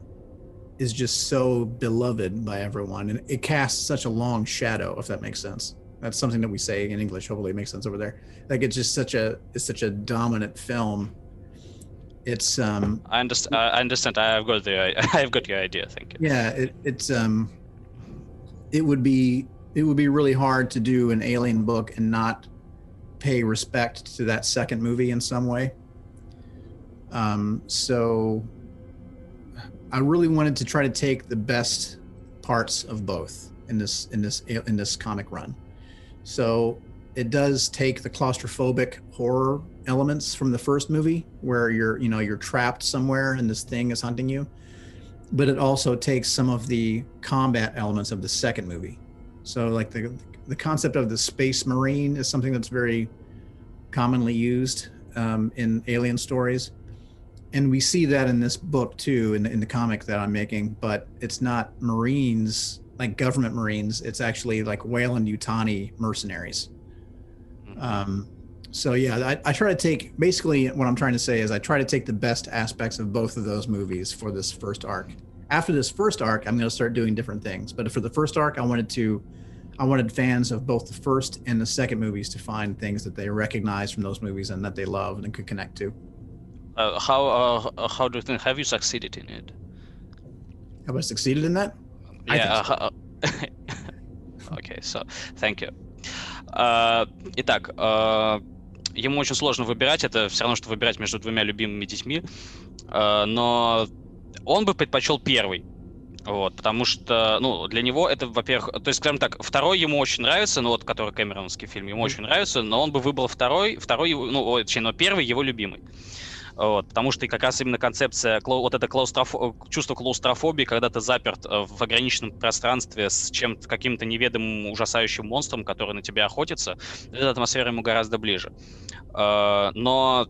is just so beloved by everyone, and it casts such a long shadow, if that makes sense. That's something that we say in English. Hopefully it makes sense over there. Like it's just such a dominant film. It's I understand. I've got your idea. Thank you. Yeah, it would be really hard to do an Alien book and not pay respect to that second movie in some way. So I really wanted to try to take the best parts of both in this comic run. So it does take the claustrophobic horror elements from the first movie, where you're trapped somewhere and this thing is hunting you, but it also takes some of the combat elements of the second movie. So like the concept of the space marine is something that's very commonly used in alien stories. And we see that in this book too, in the comic that I'm making, but it's not Marines, like government Marines. It's actually like Weyland-Yutani mercenaries. So yeah, I try to take, basically what I'm trying to say is I try to take the best aspects of both of those movies for this first arc. After this first arc, I'm going to start doing different things. But for the first arc, I wanted fans of both the first and the second movies to find things that they recognize from those movies and that they love and could connect to. How do you think, have you succeeded in it? Have I succeeded in that? Yeah. Okay, so thank you. Итак, ему очень сложно выбирать, это все равно, что выбирать между двумя любимыми детьми, но он бы предпочел первый. Вот, потому что, ну, для него это, во-первых, то есть, скажем так, второй ему очень нравится, ну, вот, который кэмероновский фильм, ему очень нравится, но он бы выбрал второй, ну, точнее, но первый его любимый. Вот, потому что как раз именно концепция, вот это чувство клаустрофобии, когда ты заперт в ограниченном пространстве с чем-то, каким-то неведомым ужасающим монстром, который на тебя охотится, эта атмосфера ему гораздо ближе. Но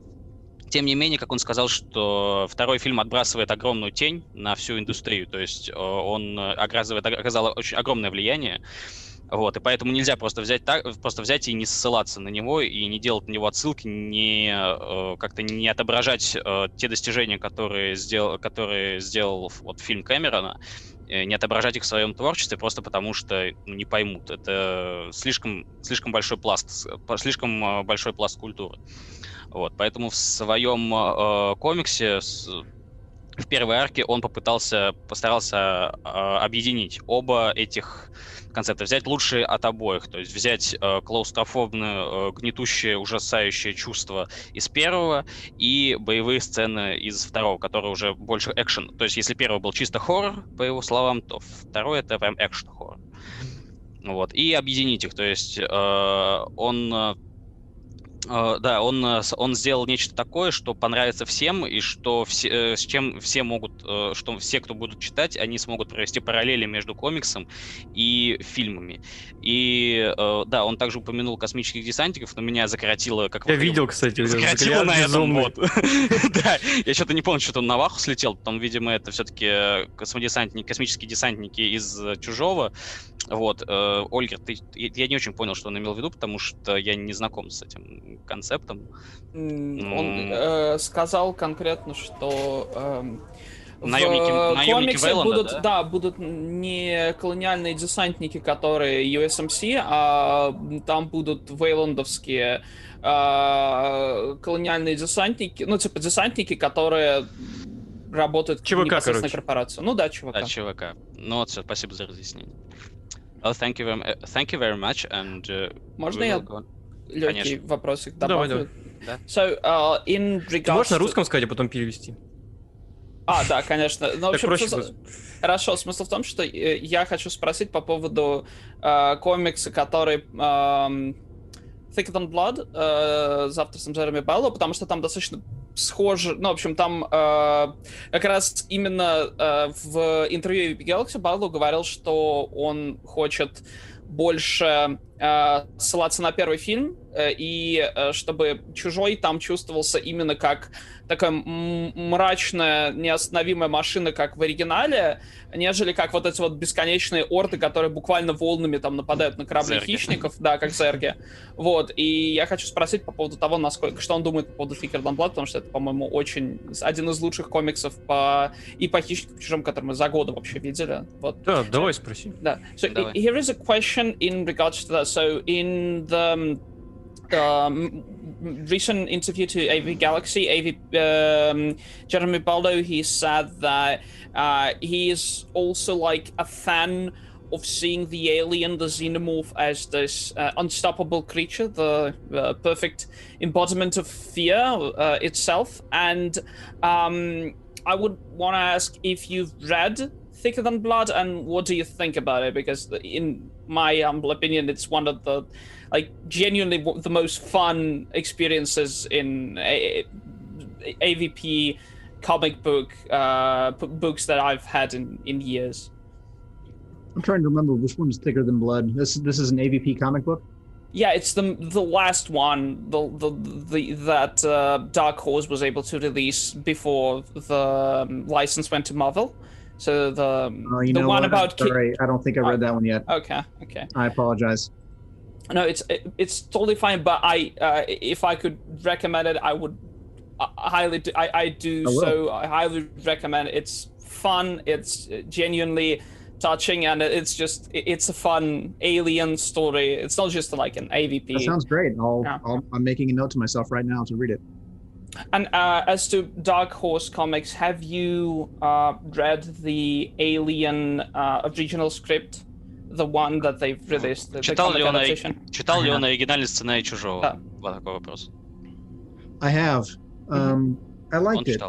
тем не менее, как он сказал, что второй фильм отбрасывает огромную тень на всю индустрию, то есть он оказал очень огромное влияние, вот, и поэтому нельзя просто взять и не ссылаться на него, и не делать на него отсылки, как-то не отображать те достижения, которые сделал вот фильм Кэмерона, не отображать их в своем творчестве просто потому, что не поймут. Это слишком большой пласт культуры. Вот, поэтому в своем комиксе в первой арке он постарался объединить оба этих концепта, взять лучшие от обоих, то есть взять клаустрофобное, гнетущее, ужасающее чувство из первого и боевые сцены из второго, которые уже больше экшен. То есть если первый был чисто хоррор, по его словам, то второй это прям экшн-хоррор. Вот, и объединить их, то есть он сделал нечто такое, что понравится всем, и что с чем все могут, что все, кто будут читать, они смогут провести параллели между комиксом и фильмами. И да, он также упомянул космических десантников, но меня закоротило, как я видел, кстати, закоротило на этом вот. Да, я что-то не помню, что он на Ваху слетел, потом, видимо, это все-таки космические десантники из Чужого. Вот, Ольгер, я не очень понял, что он имел в виду, потому что я не знаком с этим концептом. Он сказал конкретно, что наемники Вейланда, будут не колониальные десантники, которые USMC, а там будут вейландовские колониальные десантники, ну, типа десантники, которые работают ЧВК, непосредственно на корпорацию. Ну да, ЧВК. Да, ЧВК. Ну вот, все, спасибо за разъяснение. Well, thank you very much, and можно я легкий вопросик добавлю? Да. So, in regards Ты можешь на русском сказать, а потом перевести? Да, конечно. Ну, в общем, проще хорошо, смысл в том, что я хочу спросить по поводу комикса, который Thicker Than Blood с авторством Джереми Белло, потому что там достаточно схоже, ну, в общем, там как раз именно в интервью Galaxy Белло говорил, что он хочет больше ссылаться на первый фильм, и чтобы «Чужой» там чувствовался именно как такая мрачная, неостановимая машина, как в оригинале, нежели как вот эти вот бесконечные орды, которые буквально волнами там нападают на корабли хищников, да, как зерги. Вот, и я хочу спросить по поводу того, что он думает по поводу Thicker Than Blood, потому что это, по-моему, один из лучших комиксов по хищникам чужим, который мы за годы вообще видели. Вот. Да, давай спроси. Да. So here is a question in regards to that. So in the recent interview to AV Galaxy, Jeremy Baldo, he said that he is also like a fan of seeing the alien, the xenomorph, as this unstoppable creature, the perfect embodiment of fear itself. And I would want to ask if you've read Thicker Than Blood, and what do you think about it? Because in my humble opinion, it's one of the genuinely the most fun experiences in AVP comic books that I've had in years. I'm trying to remember which one is Thicker Than Blood. This is an AVP comic book? Yeah, it's the last one that Dark Horse was able to release before the license went to Marvel. So the one about... Sorry, I don't think I read that one yet. Okay. I apologize. No, it's totally fine. But if I could recommend it, I would highly. I do so. I highly recommend it. It's fun. It's genuinely touching, and it's a fun alien story. It's not just like an AVP. That sounds great. I'm making a note to myself right now to read it. And as to Dark Horse Comics, have you read the Alien original script, the one that they've released? Читал ли он оригинальный сценарий Чужого? Да. Вот такой вопрос. I have. I liked it.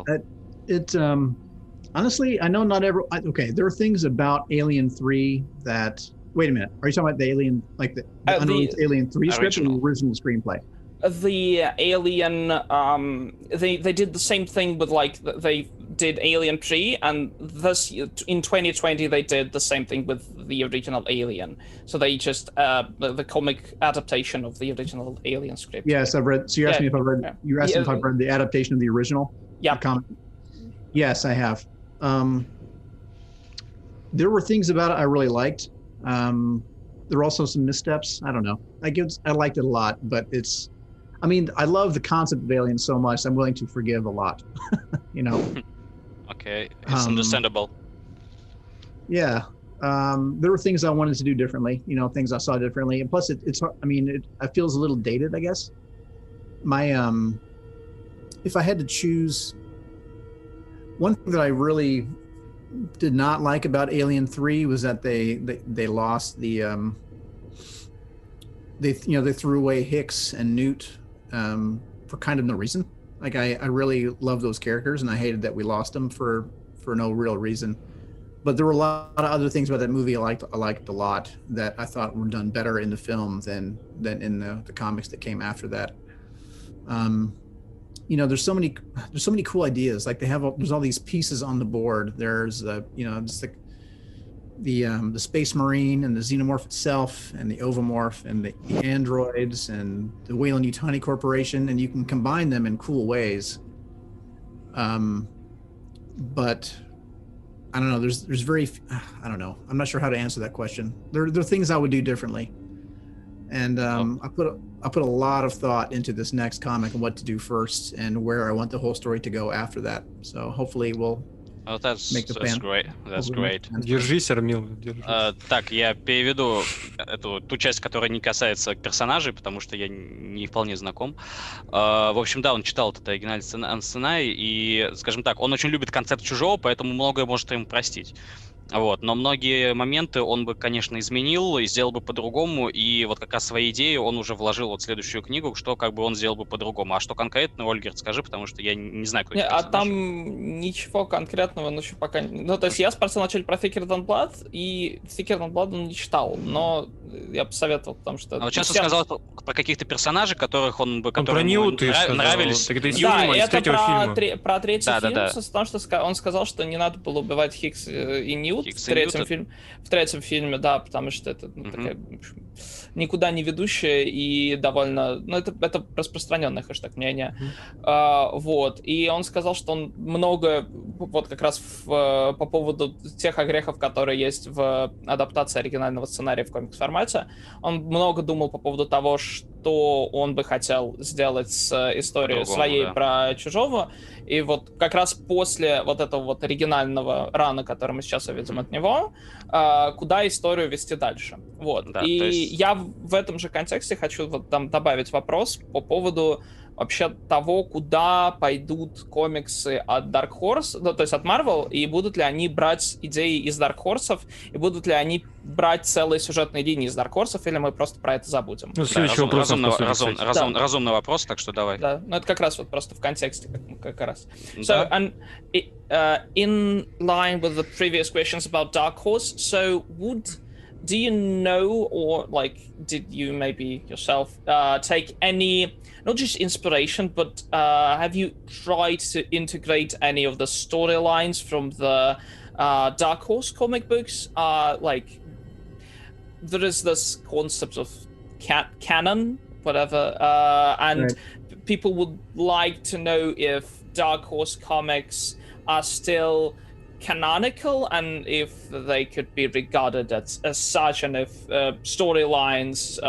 Honestly, I know not every. Okay, there are things about Alien 3 that. Wait a minute. Are you talking about the Alien, like the unreleased Alien 3 script or the original screenplay? The Alien, they did the same thing with they did Alien 3, and this in 2020 they did the same thing with the original Alien. So they just the comic adaptation of the original Alien script. Yes, I've read. So you asked me if I've read. You asked me if I've read the adaptation of the original. Yeah. Comic. Yes, I have. There were things about it I really liked. There were also some missteps. I don't know. I liked it a lot, but it's. I mean, I love the concept of Alien so much. I'm willing to forgive a lot. You know. Okay, it's understandable. Yeah, there were things I wanted to do differently. You know, things I saw differently, and plus, it's. I mean, it feels a little dated, I guess. My if I had to choose, one thing that I really did not like about Alien 3 was that they lost the they threw away Hicks and Newt for kind of no reason. Like I really love those characters, and I hated that we lost them for no real reason. But there were a lot of other things about that movie I liked a lot that I thought were done better in the film than in the comics that came after that. You know, there's so many cool ideas. Like there's all these pieces on the board. There's just like the Space Marine and the Xenomorph itself and the Ovomorph and the androids and the Weyland-Yutani Corporation, and you can combine them in cool ways. But I don't know. There's very I don't know. I'm not sure how to answer that question. There are things I would do differently, and I put a lot of thought into this next comic and what to do first and where I want the whole story to go after that. So hopefully we'll. Oh, that's great. That's great. Держись, Армил, держись. Так, я переведу ту часть, которая не касается персонажей, потому что я не вполне знаком. В общем, да, он читал этот оригинальный сценарий, и, скажем так, он очень любит концепт Чужого, поэтому многое может ему простить. Вот, но многие моменты он бы, конечно, изменил и сделал бы по-другому, и вот как раз свои идеи он уже вложил вот в следующую книгу, что как бы он сделал бы по-другому. А что конкретно, Ольгер, скажи, потому что я не знаю, кто это. А там ничего конкретного, ну, еще пока... Ну, то есть я спросил вначале про Thicker Than Blood, и Thicker Than Blood он не читал, но я бы советовал, потому что... А вот сейчас он сказал про каких-то персонажей, которых он бы... Про Нью ты нравились. Да, это про третий фильм, потому что он сказал, что не надо было убивать Хикс и Ньют в третьем фильме, да, потому что это такая, в общем, никуда не ведущая и довольно... Ну, это распространенное хэштег мнение. Вот. И он сказал, что он много, вот как раз по поводу тех огрехов, которые есть в адаптации оригинального сценария в комикс-формате, он много думал по поводу того, что он бы хотел сделать с историей своей про Чужого. И вот как раз после вот этого вот оригинального рана, который мы сейчас увидим от него, куда историю вести дальше. Вот. Да, и я в этом же контексте хочу вот там добавить вопрос по поводу вообще того, куда пойдут комиксы от Dark Horse, ну, то есть от Marvel, и будут ли они брать идеи из Dark Horse'ов, и будут ли они брать целые сюжетные линии из Dark Horse'ов, или мы просто про это забудем. Ну, следующий вопрос. Разумный вопрос, так что давай. Да, ну это как раз вот просто в контексте как раз. So, and in line with the previous questions about Dark Horse, so do you know, or like, did you maybe yourself take any, not just inspiration, but have you tried to integrate any of the storylines from the Dark Horse comic books? Like, there is this concept of canon, whatever, and right. People would like to know if Dark Horse comics are still canonical and if they could be regarded as such, and if storylines,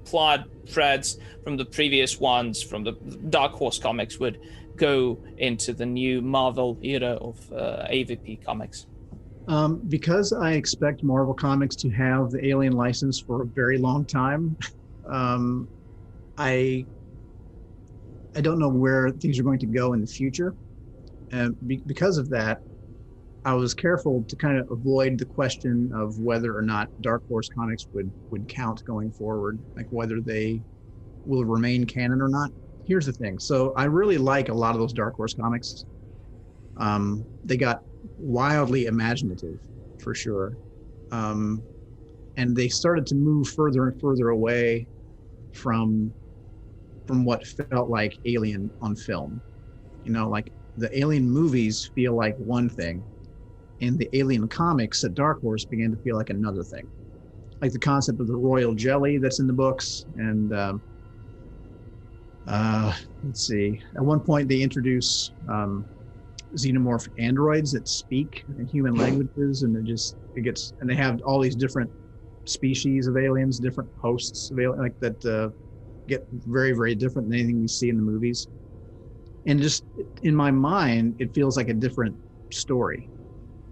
plot threads from the previous ones, from the Dark Horse comics, would go into the new Marvel era of AVP comics. Because I expect Marvel Comics to have the Alien license for a very long time, I don't know where things are going to go in the future. And because of that, I was careful to kind of avoid the question of whether or not Dark Horse Comics would count going forward, like whether they will remain canon or not. Here's the thing. So I really like a lot of those Dark Horse comics. They got wildly imaginative, for sure. And they started to move further and further away from what felt like Alien on film. You know, like the Alien movies feel like one thing, and the Alien comics at Dark Horse began to feel like another thing. Like the concept of the royal jelly that's in the books, and let's see. At one point, they introduce xenomorph androids that speak in human languages, and and they have all these different species of aliens, different hosts of aliens, like that get very, very different than anything we see in the movies. And just in my mind, it feels like a different story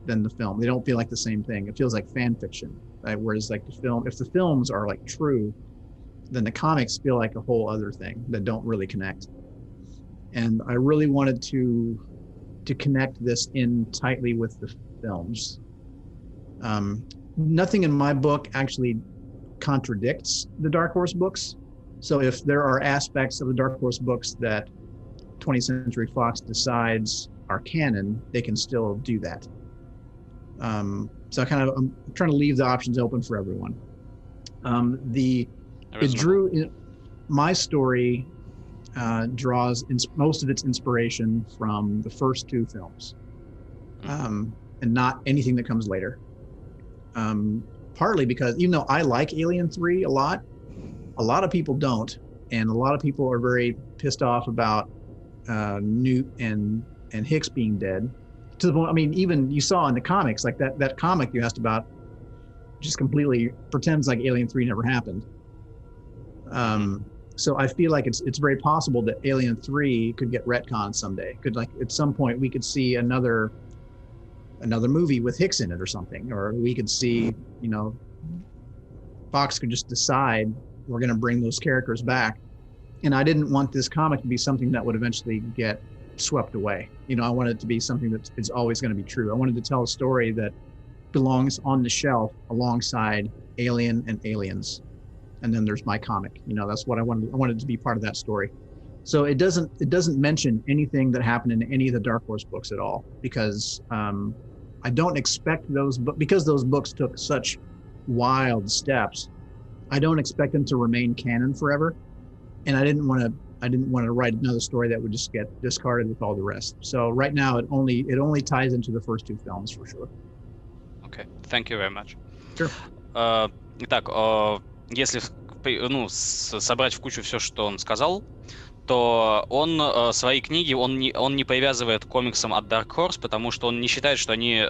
than the film. They don't feel like the same thing. It feels like fan fiction, right? Whereas like the film, if the films are like true, then the comics feel like a whole other thing that don't really connect. And I really wanted to connect this in tightly with the films. Nothing in my book actually contradicts the Dark Horse books. So if there are aspects of the Dark Horse books that 20th Century Fox decides are canon, they can still do that. So I'm trying to leave the options open for everyone. My story draws most of its inspiration from the first two films, and not anything that comes later. Partly because even though I like Alien 3 a lot of people don't, and a lot of people are very pissed off about Newt and Hicks being dead. To the point, I mean, even you saw in the comics, like that comic you asked about, just completely pretends like Alien 3 never happened. So I feel like it's very possible that Alien 3 could get retconned someday. Could, like, at some point we could see another movie with Hicks in it or something, or we could see, you know, Fox could just decide we're going to bring those characters back. And I didn't want this comic to be something that would eventually get swept away. You know, I wanted it to be something that is always going to be true. I wanted to tell a story that belongs on the shelf alongside Alien and Aliens. And then there's my comic. You know, that's what I wanted. I wanted to be part of that story. So it doesn't mention anything that happened in any of the Dark Horse books at all, because I don't expect those, but because those books took such wild steps, I don't expect them to remain canon forever. And I didn't want to write another story that would just get discarded with all the rest. So right now it only ties into the first two films for sure. Okay, thank you very much. Sure. Итак, если собрать в кучу все, что он сказал, то он свои книги, он не привязывает к комиксам от Dark Horse, потому что он не считает, что они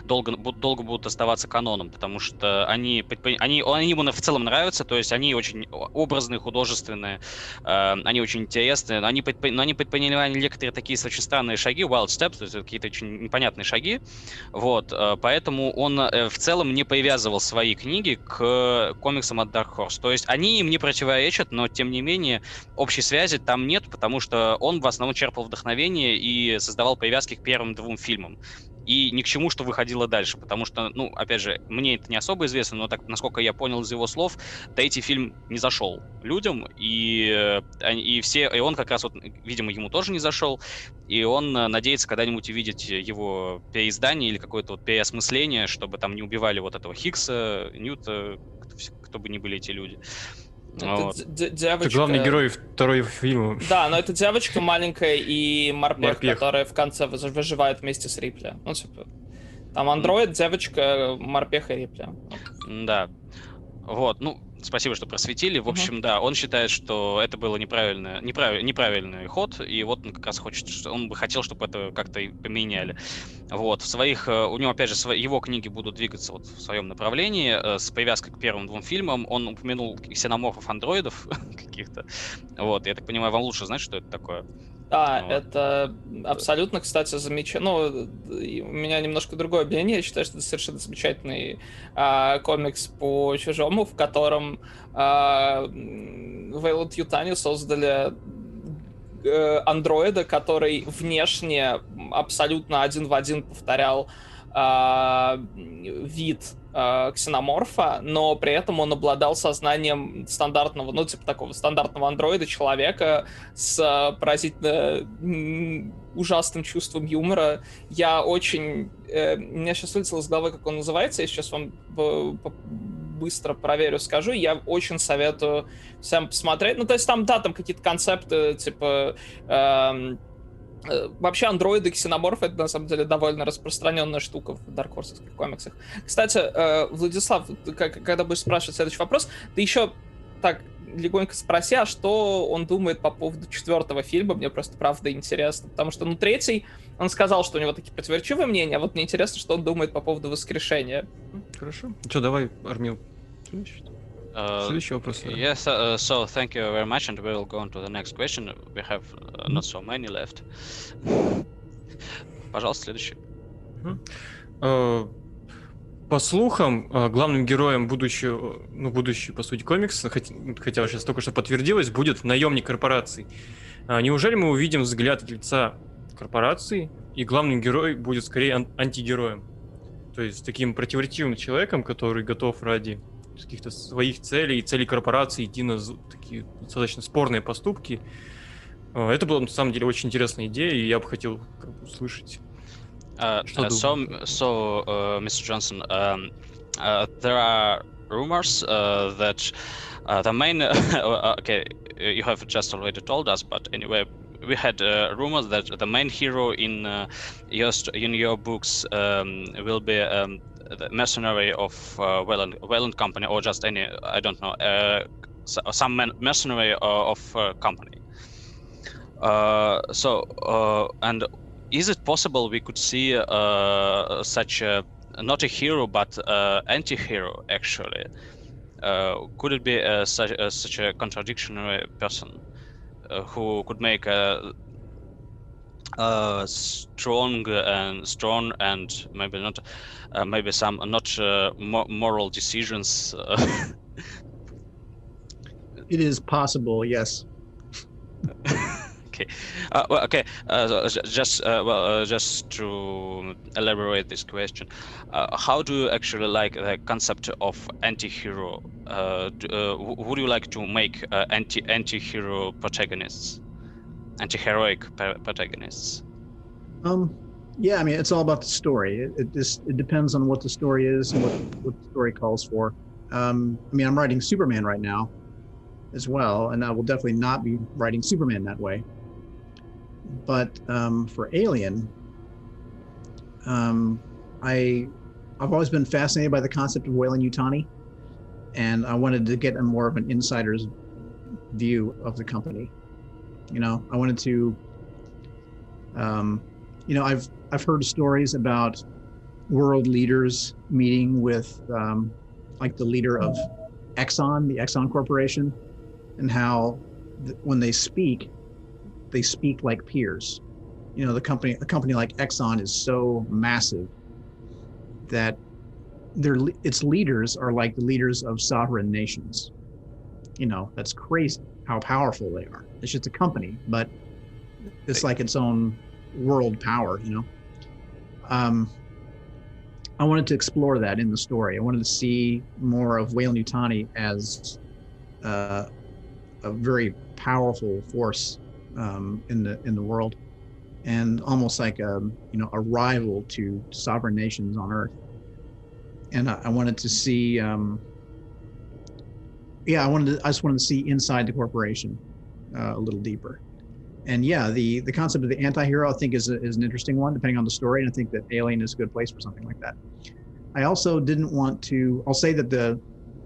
долго будут оставаться каноном, потому что они ему в целом нравятся, то есть они очень образные, художественные, они очень интересные, но они предпринимали некоторые такие очень странные шаги, wild steps, то есть какие-то очень непонятные шаги, вот, поэтому он в целом не привязывал свои книги к комиксам от Dark Horse, то есть они им не противоречат, но тем не менее общей связи там нет, потому что он в основном черпал вдохновение и создавал привязки к первым двум фильмам. И ни к чему, что выходило дальше, потому что, ну, опять же, мне это не особо известно, но так, насколько я понял из его слов, третий фильм не зашел людям, и он как раз, вот, видимо, ему тоже не зашел, и он надеется когда-нибудь увидеть его переиздание или какое-то вот переосмысление, чтобы там не убивали вот этого Хиггса, Ньюта, кто бы ни были эти люди. Вот. Девочка... Это главный герой второго фильма. Да, но это девочка маленькая и морпех, которая в конце выживает вместе с Рипли. Ну, типа, там андроид, девочка, морпех и Рипли. Да. Вот, ну, Спасибо, что просветили. В общем, да, он считает, что это было неправильный ход, и вот он как раз он бы хотел, чтобы это как-то поменяли. Вот, у него, опять же, его книги будут двигаться вот в своем направлении, с привязкой к первым 2 фильмам. Он упомянул ксеноморфов-андроидов каких-то. Вот, я так понимаю, вам лучше знать, что это такое. Да, вот. Это абсолютно, кстати, замечательно. Ну, у меня немножко другое мнение. Я считаю, что это совершенно замечательный комикс по Чужому, в котором Вейланд Ютани создали андроида, который внешне абсолютно один в один повторял вид ксеноморфа, но при этом он обладал сознанием стандартного, ну, типа такого стандартного андроида, человека с поразительно ужасным чувством юмора. У меня сейчас вылетело из головы, как он называется, я сейчас вам быстро проверю, скажу. Я очень советую всем посмотреть. Ну, то есть там, да, там какие-то концепты, типа... Вообще, андроиды, ксеноморфы — это, на самом деле, довольно распространенная штука в даркхорсовских комиксах. Кстати, Владислав, когда будешь спрашивать следующий вопрос, ты еще так легонько спроси, а что он думает по поводу 4-го фильма. Мне просто, правда, интересно. Потому что, 3-й, он сказал, что у него такие противоречивые мнения, а вот мне интересно, что он думает по поводу воскрешения. Хорошо. Что, давай, Армил. Следующий вопрос. Yes, so thank you very much, and we will go on to the next question. We have not so many left. Пожалуйста, следующий. По слухам, главным героем будущий, по сути, комикс, хотя сейчас только что подтвердилось, будет наемник корпораций. Неужели мы увидим взгляд от лица корпорации, и главный герой будет скорее антигероем? То есть таким противоречивым человеком, который готов ради каких-то своих целей и целей корпорации идти на такие достаточно спорные поступки. Это была, на самом деле, очень интересная идея, и я бы хотел услышать. Mr. Johnson, there are rumors that the main... okay, you have just already told us, but anyway, we had rumors that the main hero in your books will be the mercenary of Wayland Company, or just any, I don't know, some mercenary of company. And is it possible we could see such a, not a hero, but anti-hero, actually? Could it be such a contradictory person who could make a strong and maybe not, maybe some not moral decisions? It is possible, yes. Okay. Just to elaborate this question, how do you actually like the concept of anti-hero? Would you like to make anti-hero protagonists, anti-heroic protagonists? Yeah, I mean, it's all about the story. It depends on what the story is and what the story calls for. I mean, I'm writing Superman right now as well, and I will definitely not be writing Superman that way. But for Alien, I've always been fascinated by the concept of Weyland Yutani, and I wanted to get more of an insider's view of the company. You know, I wanted to, you know, I've heard stories about world leaders meeting with like the leader of Exxon, the Exxon Corporation, and how when they speak like peers. You know, a company like Exxon is so massive that its leaders are like the leaders of sovereign nations. You know, that's crazy how powerful they are. It's just a company, but it's like its own world power, you know. I wanted to explore that in the story. I wanted to see more of Weyland Yutani as a very powerful force in the world, and almost like a rival to sovereign nations on Earth. And I wanted to see, I just wanted to see inside the corporation a little deeper. And yeah, the concept of the anti-hero I think is an interesting one, depending on the story. And I think that Alien is a good place for something like that. I also didn't want to. I'll say that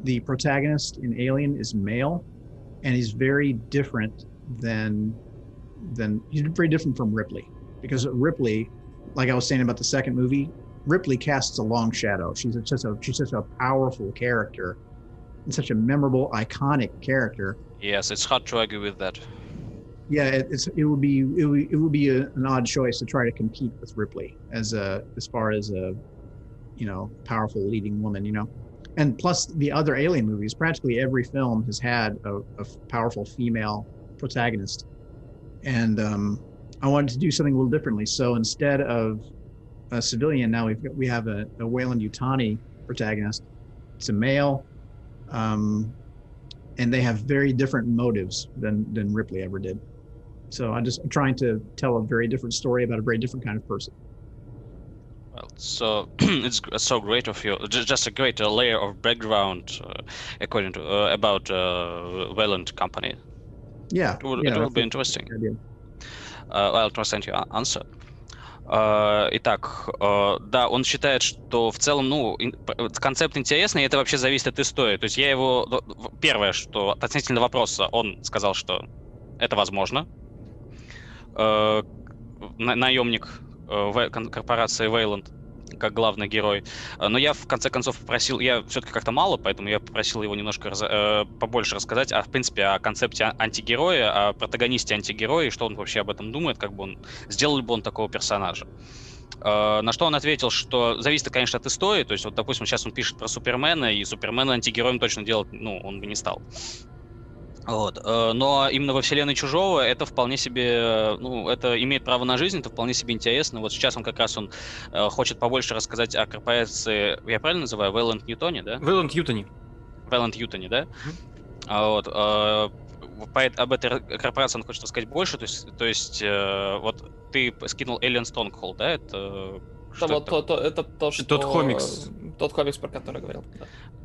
the protagonist in Alien is male, and he's very different he's very different from Ripley, because Ripley, like I was saying about the second movie, Ripley casts a long shadow. She's such a powerful character and such a memorable, iconic character. Yes, it's hard to argue with that. Yeah, it would be an odd choice to try to compete with Ripley as far as a powerful leading woman, And plus the other Alien movies, practically every film has had a powerful female protagonist. And I wanted to do something a little differently. So instead of a civilian, now we have a Weyland-Yutani protagonist. It's a male, and they have very different motives than Ripley ever did. So I'm trying to tell a very different story about a very different kind of person. Well, so it's so great of you. Just a great layer of background, according to about Weyland Company. Yeah, it will be interesting. I'll translate your answer. Итак, да, он считает, что в целом, концепт интересный, и это вообще зависит от истории. То есть я его... Первое, что относительно вопроса, он сказал, что это возможно. Наемник корпорации Weyland как главный герой. Но я в конце концов попросил, я все-таки как-то мало, поэтому я попросил его немножко побольше рассказать в принципе, о концепте антигероя, о протагонисте антигероя, и что он вообще об этом думает, сделал бы он такого персонажа. На что он ответил, что зависит, конечно, от истории, то есть, вот, допустим, сейчас он пишет про Супермена, и Супермена антигероем точно делать, он бы не стал. Вот. Но именно во вселенной Чужого это вполне себе, это имеет право на жизнь, это вполне себе интересно. Вот сейчас он хочет побольше рассказать о корпорации, я правильно называю, Weyland-Yutani, да? Weyland-Yutani, да? Вот. Об этой корпорации он хочет рассказать больше, то есть вот ты скинул Alien Stronghold, да? Это тот комикс. Тот комикс, про который говорил.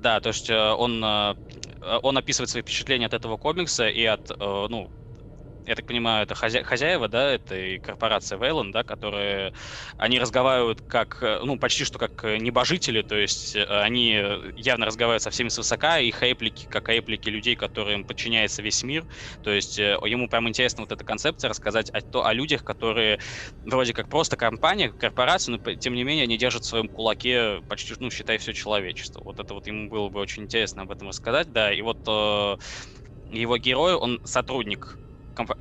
Да, то есть он описывает свои впечатления от этого комикса и от, я так понимаю, это хозяева, да, этой корпорации Weyland, да, которые, они разговаривают как, почти что как небожители, то есть они явно разговаривают со всеми свысока, их реплики, как реплики людей, которым подчиняется весь мир, то есть ему прям интересно вот эта концепция рассказать о людях, которые вроде как просто компания, корпорация, но тем не менее они держат в своем кулаке почти, считай, все человечество. Вот это вот ему было бы очень интересно об этом рассказать, да, и вот его герой, он сотрудник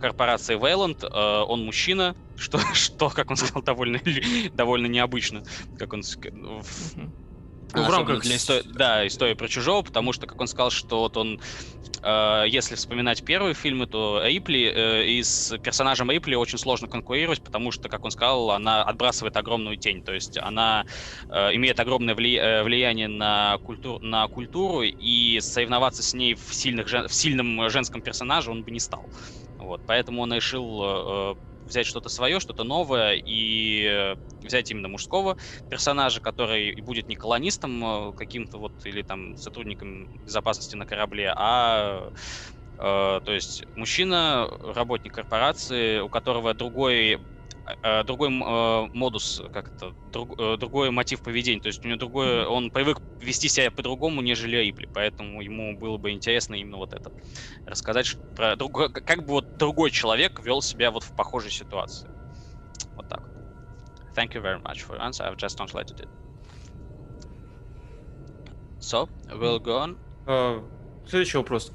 корпорации Weyland, он мужчина, что, как он сказал, довольно необычно, как он в рамках для истории про Чужого, потому что, как он сказал, что вот он, если вспоминать первые фильмы, то Рипли, и с персонажем Рипли очень сложно конкурировать, потому что, как он сказал, она отбрасывает огромную тень, то есть она имеет огромное влияние на культуру, и соревноваться с ней в сильном женском персонаже он бы не стал. Вот, поэтому он решил взять что-то свое, что-то новое, и взять именно мужского персонажа, который будет не колонистом каким-то или там сотрудником безопасности на корабле, то есть мужчина, работник корпорации, у которого другой модус, другой мотив поведения, то есть у него он привык вести себя по-другому, нежели Рипли, поэтому ему было бы интересно именно вот это рассказать, про как бы вот другой человек вел себя вот в похожей ситуации. Вот так. Thank you very much for your answer. I've just translated it. So, we'll go on. Следующий вопрос.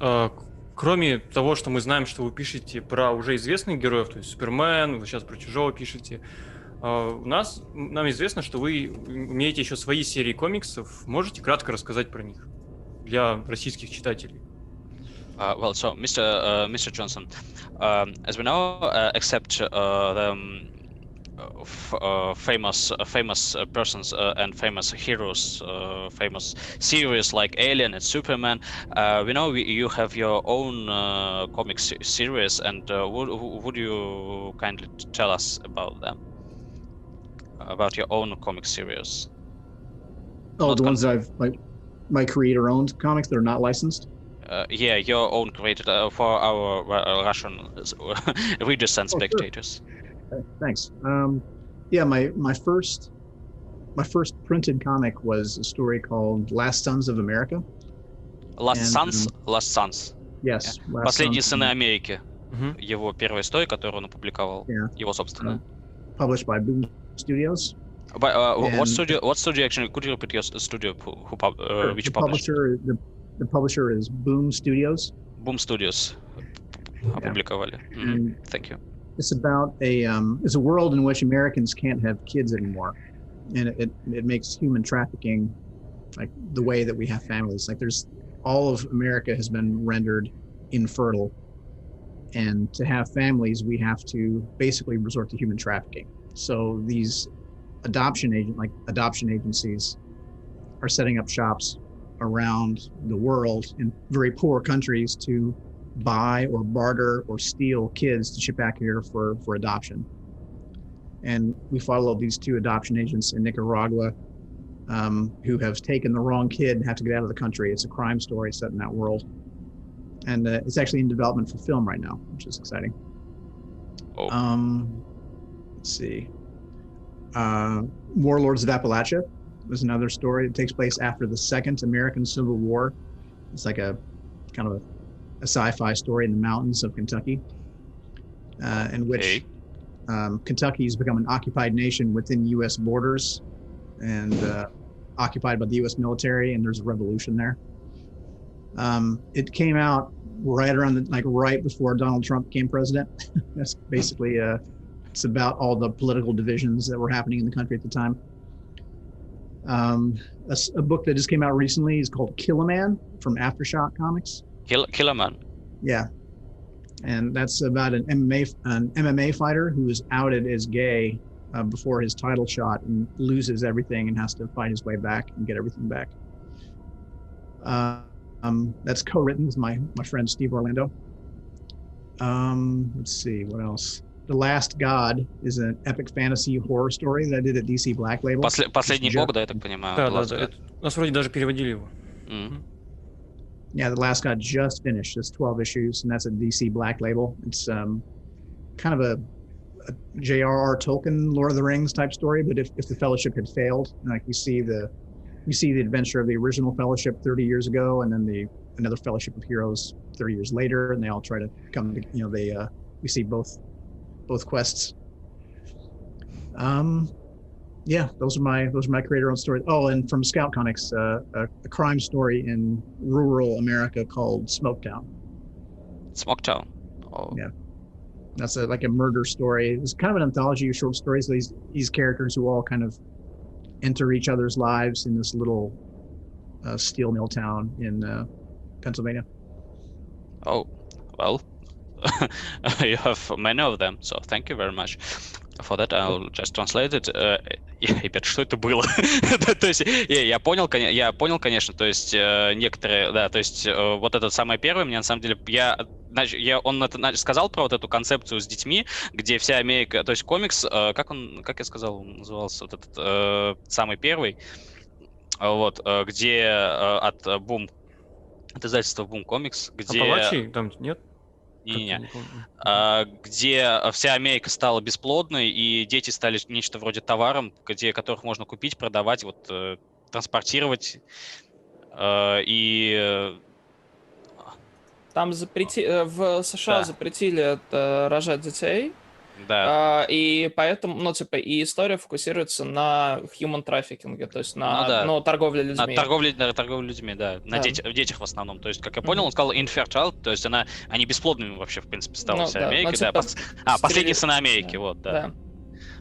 Кроме того, что мы знаем, что вы пишете про уже известных героев, то есть Супермен, вы сейчас про Чужого пишете, нам известно, что вы имеете еще свои серии комиксов. Можете кратко рассказать про них для российских читателей? Well, so, Mr. Johnson, as we know, except the famous persons and famous heroes, famous series like Alien and Superman, we know you have your own comic series, and would you kindly tell us about them, about your own comic series? The ones that my creator owned comics that are not licensed? Yeah, your own created for our Russian readers and spectators. Sure. Thanks. My first printed comic was a story called Last Sons of America, Last And, Sons. Yes. Last Последние Sons, сыны Америки. Мгм. Его первая история, которую он опубликовал. Yeah. Его собственная. Published by Boom Studios. What And- studio? What studio actually? Could you repeat your studio? Which the published? the publisher is Boom Studios. Boom Studios опубликовали. And Thank you. it's about it's a world in which Americans can't have kids anymore, and it makes human trafficking like the way that we have families. Like there's all of America has been rendered infertile, and to have families, we have to basically resort to human trafficking. So these adoption agencies are setting up shops around the world in very poor countries to buy or barter or steal kids to ship back here for adoption. And we follow these two adoption agents in Nicaragua who have taken the wrong kid and have to get out of the country. It's a crime story set in that world. And it's actually in development for film right now, which is exciting. Oh. Let's see. Warlords of Appalachia was another story. It takes place after the Second American Civil War. It's like a kind of a sci-fi story in the mountains of Kentucky, in which Kentucky has become an occupied nation within U.S. borders and occupied by the U.S. military, and there's a revolution there. It came out right around right before Donald Trump became president. That's basically it's about all the political divisions that were happening in the country at the time. A book that just came out recently is called Kill a Man from Aftershock Comics. Kill a Man. Yeah, and that's about an MMA fighter who is outed as gay before his title shot and loses everything and has to fight his way back and get everything back. That's co-written with my friend Steve Orlando. Let's see, what else? The Last God is an epic fantasy horror story that I did at DC Black Label. Последний бог, да, я так понимаю. Да, The да, Last да. God. У нас вроде даже переводили его. Yeah, The Last God just finished. It's 12 issues, and that's a DC Black Label. It's kind of a J.R.R. Tolkien, Lord of the Rings type story, but if the Fellowship had failed, like we see the adventure of the original Fellowship 30 years ago, and then another Fellowship of Heroes 30 years later, and they all try to come to, we see both quests. Yeah, those are my creator-owned stories. Oh, and from Scout Comics, a crime story in rural America called Smoketown. Smoketown. Oh. Yeah, that's like a murder story. It's kind of an anthology of short stories. These characters who all kind of enter each other's lives in this little steel mill town in Pennsylvania. Oh, well, you have many of them, so thank you very much. For that, I'll just translate it. Ребят, что это было? То есть, я понял, конечно, то есть, некоторые, да, то есть, вот это самое первое, мне на самом деле, он это сказал про вот эту концепцию с детьми, где вся Америка, то есть, комикс, как я сказал, он назывался, вот этот самый первый, вот, где от издательства Boom Comics, где... Аппалачии? Там нет? Не-не-не. Где вся Америка стала бесплодной, и дети стали нечто вроде товаром, которых можно купить, продавать, вот, транспортировать. И... Там в США запретили рожать детей. Да. И поэтому, и история фокусируется на human trafficking, то есть на торговле людьми. Торговле людьми, да. На детях в основном. То есть, как я понял, он сказал infertile, то есть они бесплодными вообще, в принципе, стала вся Америка. Последние сыны Америки, вот, да.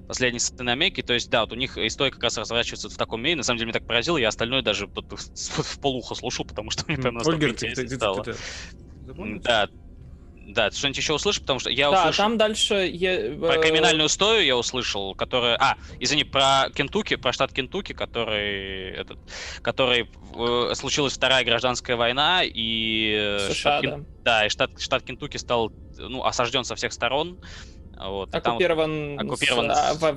Последние сыны Америки, то есть, да, вот у них история как раз разворачивается в таком мире. На самом деле, меня так поразило, я остальное даже в полухо слушал, потому что мне прям настолько интересно стало. Да, ты что-нибудь еще услышал, потому что я услышал... Да, там дальше... Про криминальную историю я услышал, которая... про Кентукки, про штат Кентукки, который случилась Вторая гражданская война, и... США, да, и штат Кентукки стал, осажден со всех сторон. Вот, оккупирован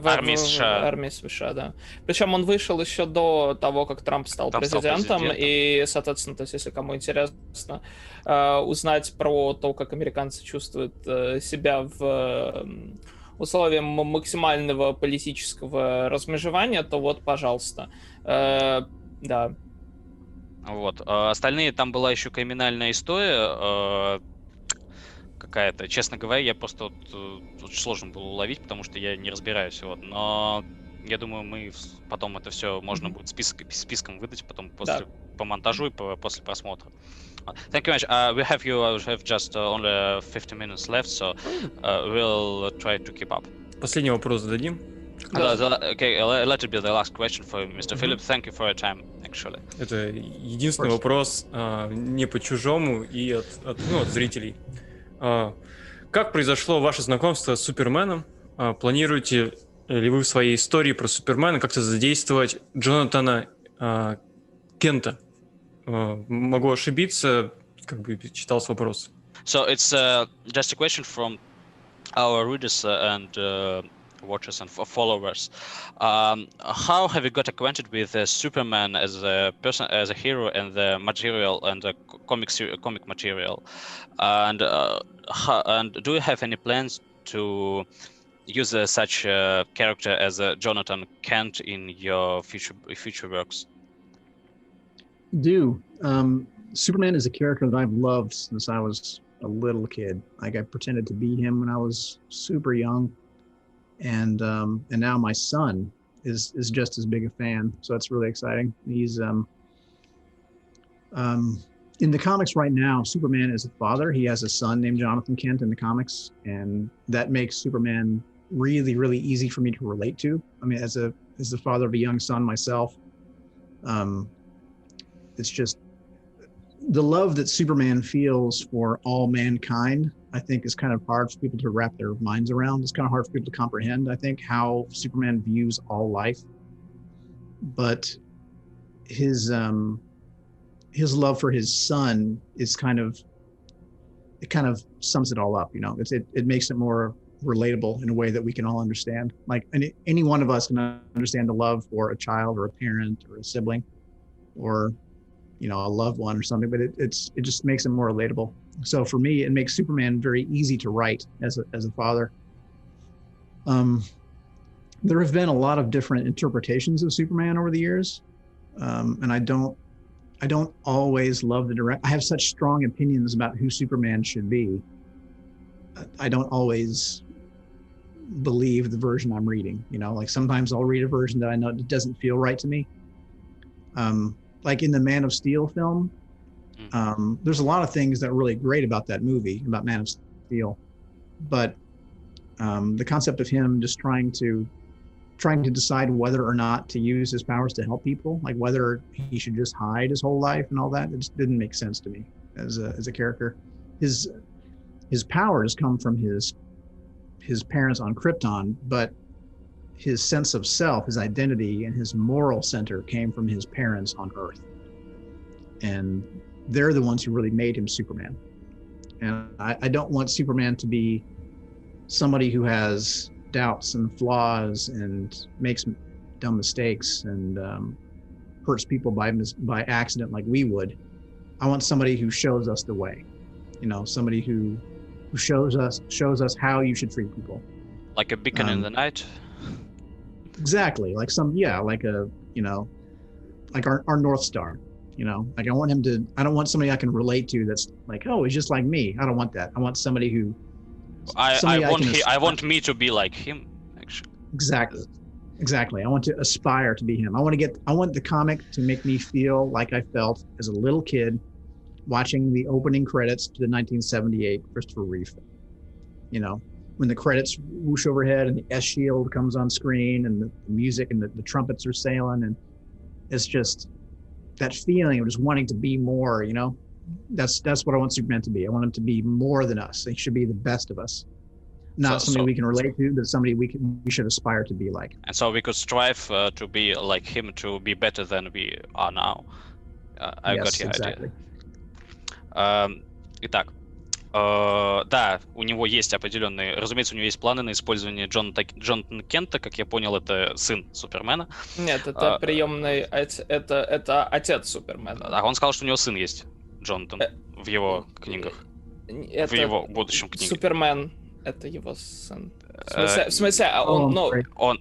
армией США, да. Причем он вышел еще до того, как Трамп стал президентом, и, соответственно, то есть, если кому интересно узнать про то, как американцы чувствуют себя в условиях максимального политического размежевания, то вот, пожалуйста. Да. Вот. Остальные, там была еще криминальная история какая-то. Честно говоря, я просто очень сложно было уловить, потому что я не разбираюсь. Вот. Но я думаю, мы потом это все можно будет списком выдать потом по монтажу и после просмотра. Thank you much. We have just only 50 minutes left, so we'll try to keep up. Последний вопрос зададим. Okay, let it be the last question for Mr. Phillip. Thank you for your time, actually. Это единственный вопрос не по чужому и от зрителей. Как произошло ваше знакомство с Суперменом? Планируете ли вы в своей истории про Супермена как-то задействовать Джонатана Кента? Могу ошибиться, как бы читался вопрос. So it's just a question from our readers and watchers and followers. How have you got acquainted with Superman as a person, as a hero, and the material and the comic material? And do you have any plans to use such a character as Jonathan Kent in your future works? Superman is a character that I've loved since I was a little kid. Like I pretended to be him when I was super young, and now my son is just as big a fan. So that's really exciting. He's in the comics right now. Superman is a father. He has a son named Jonathan Kent in the comics, and that makes Superman really, really easy for me to relate to. I mean, as the father of a young son myself, it's just the love that Superman feels for all mankind, I think is kind of hard for people to wrap their minds around. It's kind of hard for people to comprehend, I think, how Superman views all life. But his love for his son is kind of sums it all up, you know. It makes it more relatable in a way that we can all understand. Like any one of us can understand the love for a child or a parent or a sibling or, you know, a loved one or something, but it just makes it more relatable. So for me, it makes Superman very easy to write as a father. There have been a lot of different interpretations of Superman over the years, and I don't always love I have such strong opinions about who Superman should be. I don't always believe the version I'm reading, you know, like sometimes I'll read a version that I know doesn't feel right to me. Like in the Man of Steel film, there's a lot of things that are really great about that movie, about Man of Steel. But the concept of him just trying to decide whether or not to use his powers to help people, like whether he should just hide his whole life and all that, it just didn't make sense to me as a character. His powers come from his parents on Krypton, but his sense of self, his identity, and his moral center came from his parents on Earth. And they're the ones who really made him Superman. And I don't want Superman to be somebody who has doubts and flaws and makes dumb mistakes and hurts people by accident like we would. I want somebody who shows us the way, you know, somebody who shows us how you should treat people. Like a beacon in the night? Exactly. Like like a, you know, like our North Star, you know, like I don't want somebody I can relate to that's like, oh, he's just like me. I don't want that. I want somebody who, I want me to be like him, actually. Exactly. I want to aspire to be him. I want the comic to make me feel like I felt as a little kid watching the opening credits to the 1978 Christopher Reeve film. You know, when the credits whoosh overhead and the S shield comes on screen and the music and the trumpets are sailing, and it's just that feeling of just wanting to be more, you know. That's what I want Superman to be. I want him to be more than us. He should be the best of us. Not somebody we can relate to, but somebody we should aspire to be like. And so we could strive to be like him, to be better than we are now. I got your idea. Итак, да, у него есть определенные, разумеется, у него есть планы на использование Джонатана Кента, как я понял, это сын Супермена. Нет, это приемный, это отец Супермена. А он сказал, что у него сын есть, Джонатан, в его книгах, в его будущем книге. Супермен, это его сын. В смысле, он...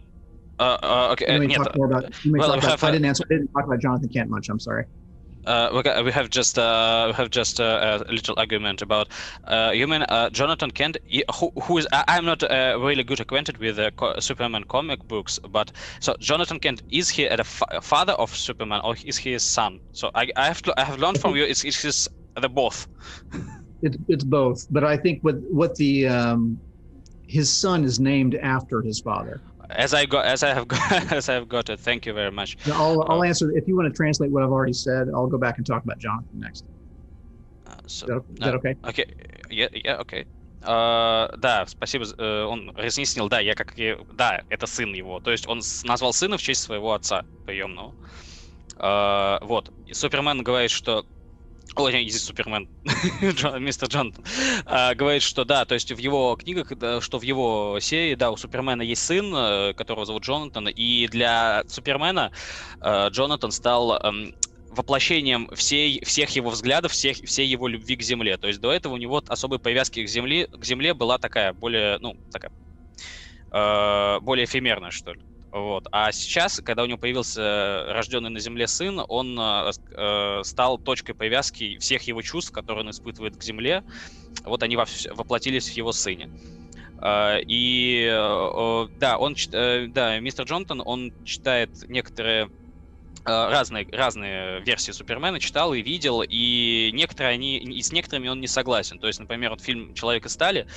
I didn't talk about Jonathan Kent much, I'm sorry. We have just a little argument about. You mean Jonathan Kent, who is? I'm not really good acquainted with Superman comic books, but so Jonathan Kent, is he a father of Superman or is he his son? So I have learned from you it's his the both. It's both, but I think what the his son is named after his father. As I have got it. Thank you very much. Now, I'll answer. If you want to translate what I've already said, I'll go back and talk about Jonathan next. Is that okay? Okay. Yeah, okay. Да, спасибо. Он разъяснил, да, да, это сын его. То есть он назвал сына в честь своего отца приемного. Вот. И Супермен говорит, что здесь Супермен, мистер Джонсон, говорит, что да, то есть в его книгах, что в его серии, да, у Супермена есть сын, которого зовут Джонатан, и для Супермена Джонатан стал воплощением всех его взглядов, всей его любви к Земле. То есть до этого у него особой привязки к Земле была такая, более эфемерная, что ли. Вот. А сейчас, когда у него появился рожденный на Земле сын, он стал точкой привязки всех его чувств, которые он испытывает к Земле. Вот они воплотились в его сыне. И да, мистер Джонсон, он читает некоторые разные версии Супермена, читал и видел, и с некоторыми он не согласен. То есть, например, вот фильм «Человек из стали»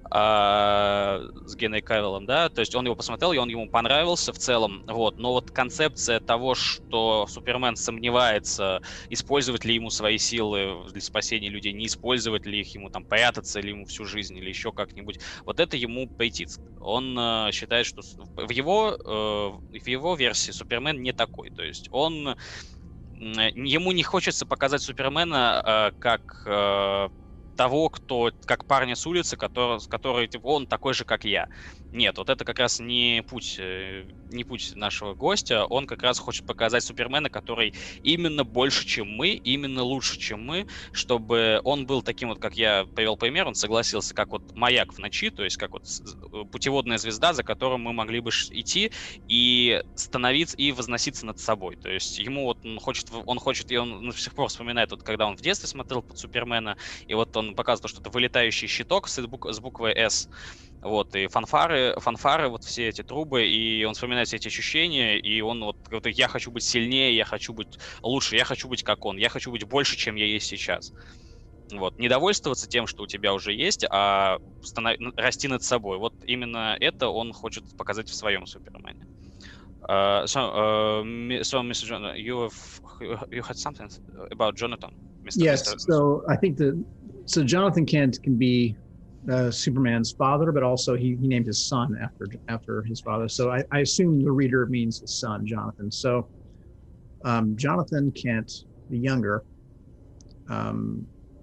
с Генри Кавиллом, да, то есть он его посмотрел, и он ему понравился в целом, вот, но вот концепция того, что Супермен сомневается, использовать ли ему свои силы для спасения людей, не использовать ли их ему, там, прятаться ли ему всю жизнь или еще как-нибудь, вот это ему претит. Он считает, что в его версии Супермен не такой, то есть ему не хочется показать Супермена как как парня с улицы, который типа, он такой же, как я. Нет, вот это как раз не путь нашего гостя. Он как раз хочет показать Супермена, который именно больше, чем мы, именно лучше, чем мы, чтобы он был таким вот, как я привел пример, он согласился, как вот маяк в ночи, то есть как вот путеводная звезда, за которым мы могли бы идти и становиться, и возноситься над собой. То есть ему вот он хочет, и он до сих пор вспоминает, вот когда он в детстве смотрел под Супермена, и вот он показывал что-то вылетающий щиток с буквой «С», вот, и фанфары, вот все эти трубы, и он вспоминает все эти ощущения, и он вот говорит, я хочу быть сильнее, я хочу быть лучше, я хочу быть как он, я хочу быть больше, чем я есть сейчас. Вот, не довольствоваться тем, что у тебя уже есть, а расти над собой. Вот именно это он хочет показать в своем Супермене. So, Mr. Jonathan, you had something about Jonathan, Mr. Yes. Mr. So I think so Jonathan Kent can be Superman's father, but also he named his son after his father. So I assume the reader means his son, Jonathan. So Jonathan Kent, the younger,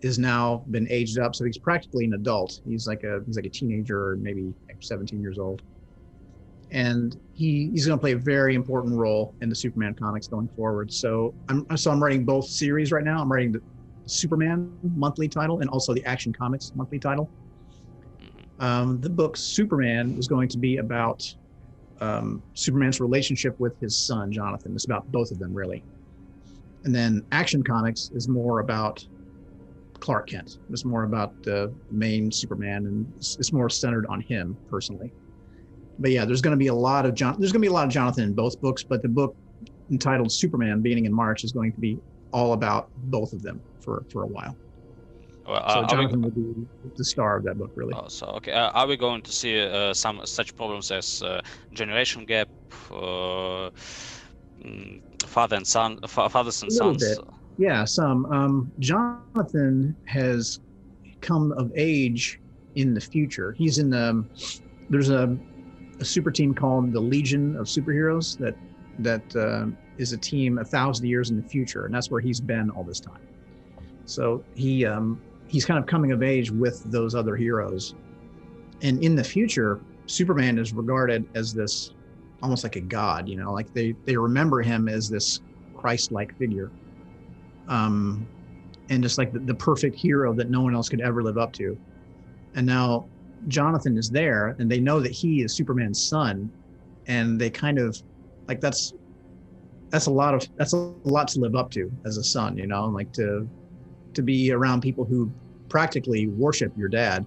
is now been aged up, so he's practically an adult. He's like a teenager, or maybe 17 years old, and he's going to play a very important role in the Superman comics going forward. So I'm writing both series right now. I'm writing the Superman monthly title and also the Action Comics monthly title. The book Superman is going to be about Superman's relationship with his son Jonathan. It's about both of them, really. And then Action Comics is more about Clark Kent. It's more about the main Superman, and it's more centered on him personally. But yeah, there's going to be a lot of Jonathan in both books. But the book entitled Superman, beginning in March, is going to be all about both of them for a while. Well, so Jonathan will be the star of that book, really. Okay. Are we going to see some such problems as generation gap, fathers and sons? Bit. Yeah, some. Jonathan has come of age in the future. He's in there's a super team called the Legion of Superheroes that is a team 1,000 years in the future, and that's where he's been all this time. So he's kind of coming of age with those other heroes, and in the future, Superman is regarded as this almost like a god. Like they remember him as this Christ-like figure, and just like the perfect hero that no one else could ever live up to. And now Jonathan is there, and they know that he is Superman's son, and they kind of like that's a lot to live up to as a son, you know, like to be around people who practically worship your dad.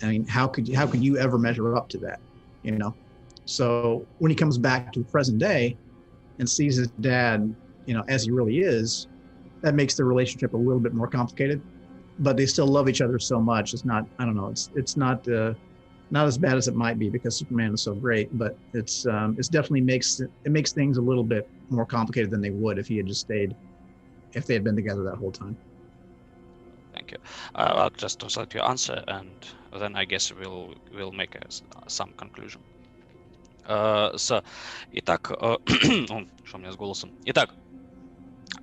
I mean, how could you ever measure up to that, you know? So when he comes back to the present day and sees his dad, you know, as he really is, that makes the relationship a little bit more complicated, but they still love each other so much. It's not, I don't know, it's not as bad as it might be because Superman is so great, but it's definitely makes things a little bit more complicated than they would if they had been together that whole time. Thank you. I'll just translate your answer, and then I guess we'll make some conclusion. Итак, что у меня с голосом? Итак,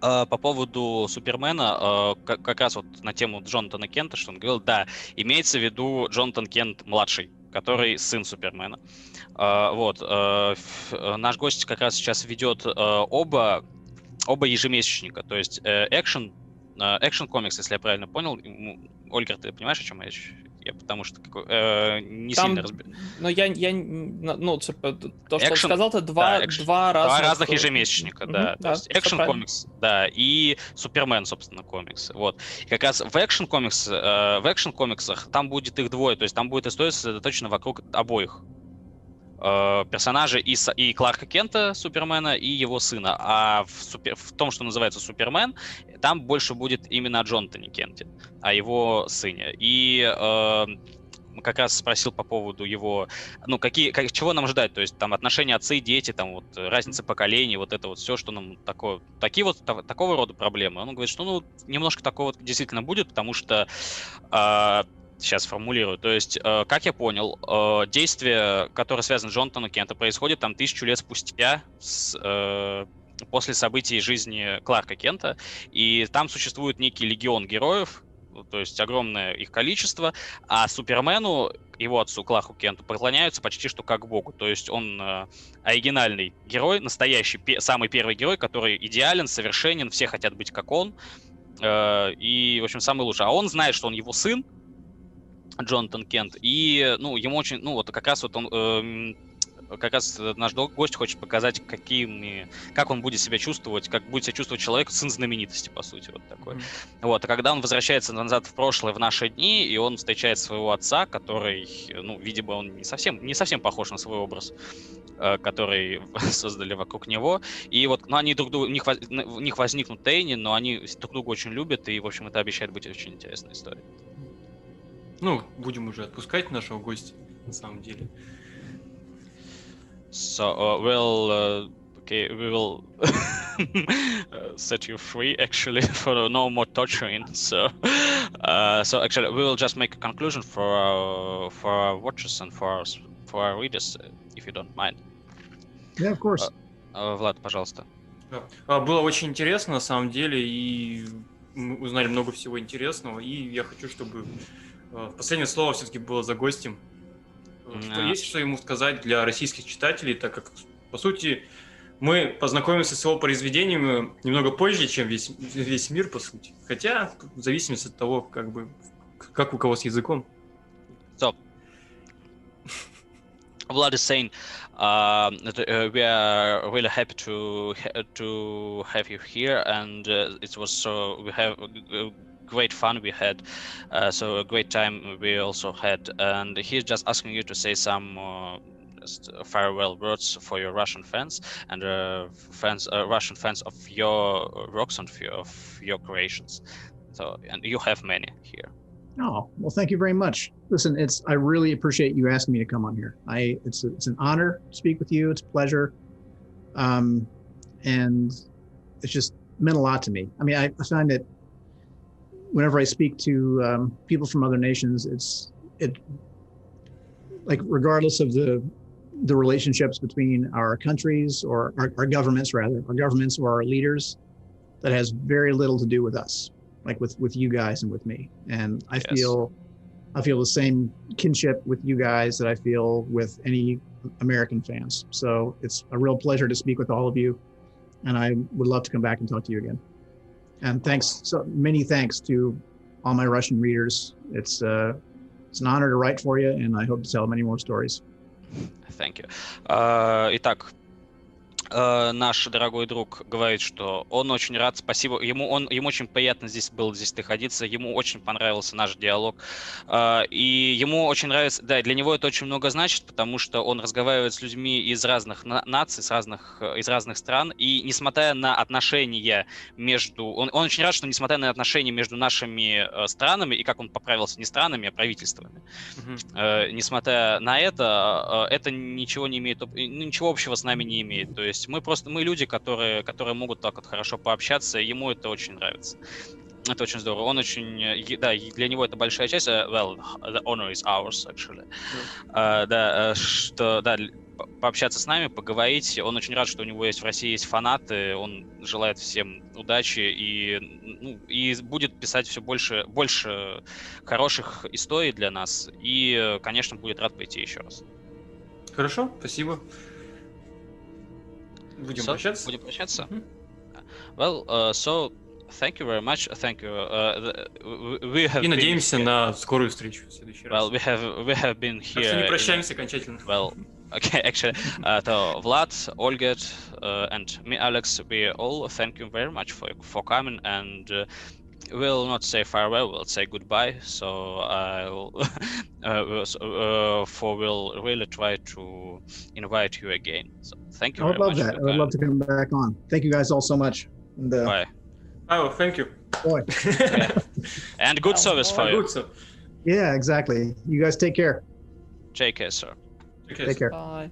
по поводу Супермена, как раз вот на тему Джонатана Кента, что он говорил, да, имеется в виду Джонатан Кент младший, который сын Супермена. Вот, наш гость как раз сейчас ведет оба ежемесячника, то есть экшен комикс, если я правильно понял. Ольга, ты понимаешь, о чем я? Я потому что не там, сильно разбираюсь. Но ну, то, что он сказал, это два разных ежемесячника, да. То есть экшен комикс, да, и Супермен, собственно, комикс. Вот. И как раз в экшен комиксах там будет их двое, то есть там будет история сосредоточена вокруг обоих персонажей и Кларка Кента, Супермена, и его сына. А в том, что называется Супермен, там больше будет именно о Джонатане Кенте, о его сыне. И как раз спросил по поводу его, ну, чего нам ждать, то есть там отношения отцы и дети, там вот разница поколений, вот это вот все, что нам такого рода проблемы. Он говорит, что ну немножко такого действительно будет, потому что сейчас формулирую. То есть, как я понял, действие, которое связано с Джонатаном Кента, происходит там 1000 лет спустя после событий жизни Кларка Кента, и там существует некий легион героев, то есть огромное их количество, а Супермену, его отцу Кларку Кенту, поклоняются почти что как богу. То есть он оригинальный герой, настоящий, самый первый герой, который идеален, совершенен, все хотят быть как он, и, в общем, самый лучший. А он знает, что он его сын, Джонатан Кент, и, ну, ему очень, ну, вот как раз вот он, как раз наш гость хочет показать, как он будет себя чувствовать, как будет себя чувствовать человек, сын знаменитости, по сути, вот такой. Вот, а когда он возвращается назад в прошлое, в наши дни, и он встречает своего отца, который, ну, видимо, он не совсем похож на свой образ, который создали вокруг него, и вот, ну, они друг другу, у них возникнут тайны, но они друг друга очень любят, и, в общем, это обещает быть очень интересной историей. Ну, будем уже отпускать нашего гостя, на самом деле. So, okay, we will set you free, actually, for no more torturing. So actually, we will just make a conclusion for our watchers and for our readers, if you don't mind. Yeah, of course. Влад, пожалуйста. Было очень интересно, на самом деле, и мы узнали много всего интересного, и я хочу, чтобы последнее слово все-таки было за гостем. Что есть что ему сказать для российских читателей, так как, по сути, мы познакомимся с его произведениями немного позже, чем весь мир, по сути. Хотя, в зависимости от того, как у кого с языком. So, Vlad is saying that we are really happy to have you here, and it was so we have great fun we had, so a great time we also had, and he's just asking you to say some farewell words for your Russian fans and Russian fans of your works and of your creations. So, and you have many here. Oh, well, thank you very much. Listen, I really appreciate you asking me to come on here. It's an honor to speak with you. It's a pleasure. And it's just meant a lot to me. I mean, I find that whenever I speak to people from other nations, it like regardless of the relationships between our countries or our governments, rather, our governments or our leaders, that has very little to do with us, like with you guys and with me. And I feel the same kinship with you guys that I feel with any American fans. So it's a real pleasure to speak with all of you, and I would love to come back and talk to you again. And many thanks to all my Russian readers. It's an honor to write for you, and I hope to tell many more stories. Thank you. Итак, наш дорогой друг говорит, что он очень рад, спасибо, ему очень приятно здесь находиться, ему очень понравился наш диалог, и ему очень нравится, да, для него это очень много значит, потому что он разговаривает с людьми из разных наций, из разных стран, и несмотря на отношения он очень рад, что несмотря на отношения между нашими странами, и как он поправился, не странами, а правительствами, несмотря на это ничего не имеет, ничего общего с нами не имеет, то есть мы люди, которые могут так вот хорошо пообщаться, ему это очень нравится. Это очень здорово. Он очень, да, для него это большая часть. Well, the honor is ours, actually. Да, что, да, пообщаться с нами, поговорить. Он очень рад, что у него в России есть фанаты. Он желает всем удачи и будет писать все больше хороших историй для нас. И, конечно, будет рад прийти еще раз. Хорошо, спасибо. Будем прощаться? Будем прощаться? Well, so, thank you very much. Thank you. И надеемся на скорую встречу в следующий раз. Well, we have been here. Так что не прощаемся окончательно. Well, okay, actually, so Vlad, Olga, and me, Alex, we all thank you very much for coming, and we'll not say farewell, we'll say goodbye. So we'll really try to invite you again. So thank you very much. I would love that. I would love to come back on. Thank you guys all so much. And, bye. Oh, thank you. Boy. Yeah. And good service for you. Yeah, exactly. You guys take care. Take care, sir. Take care. Bye.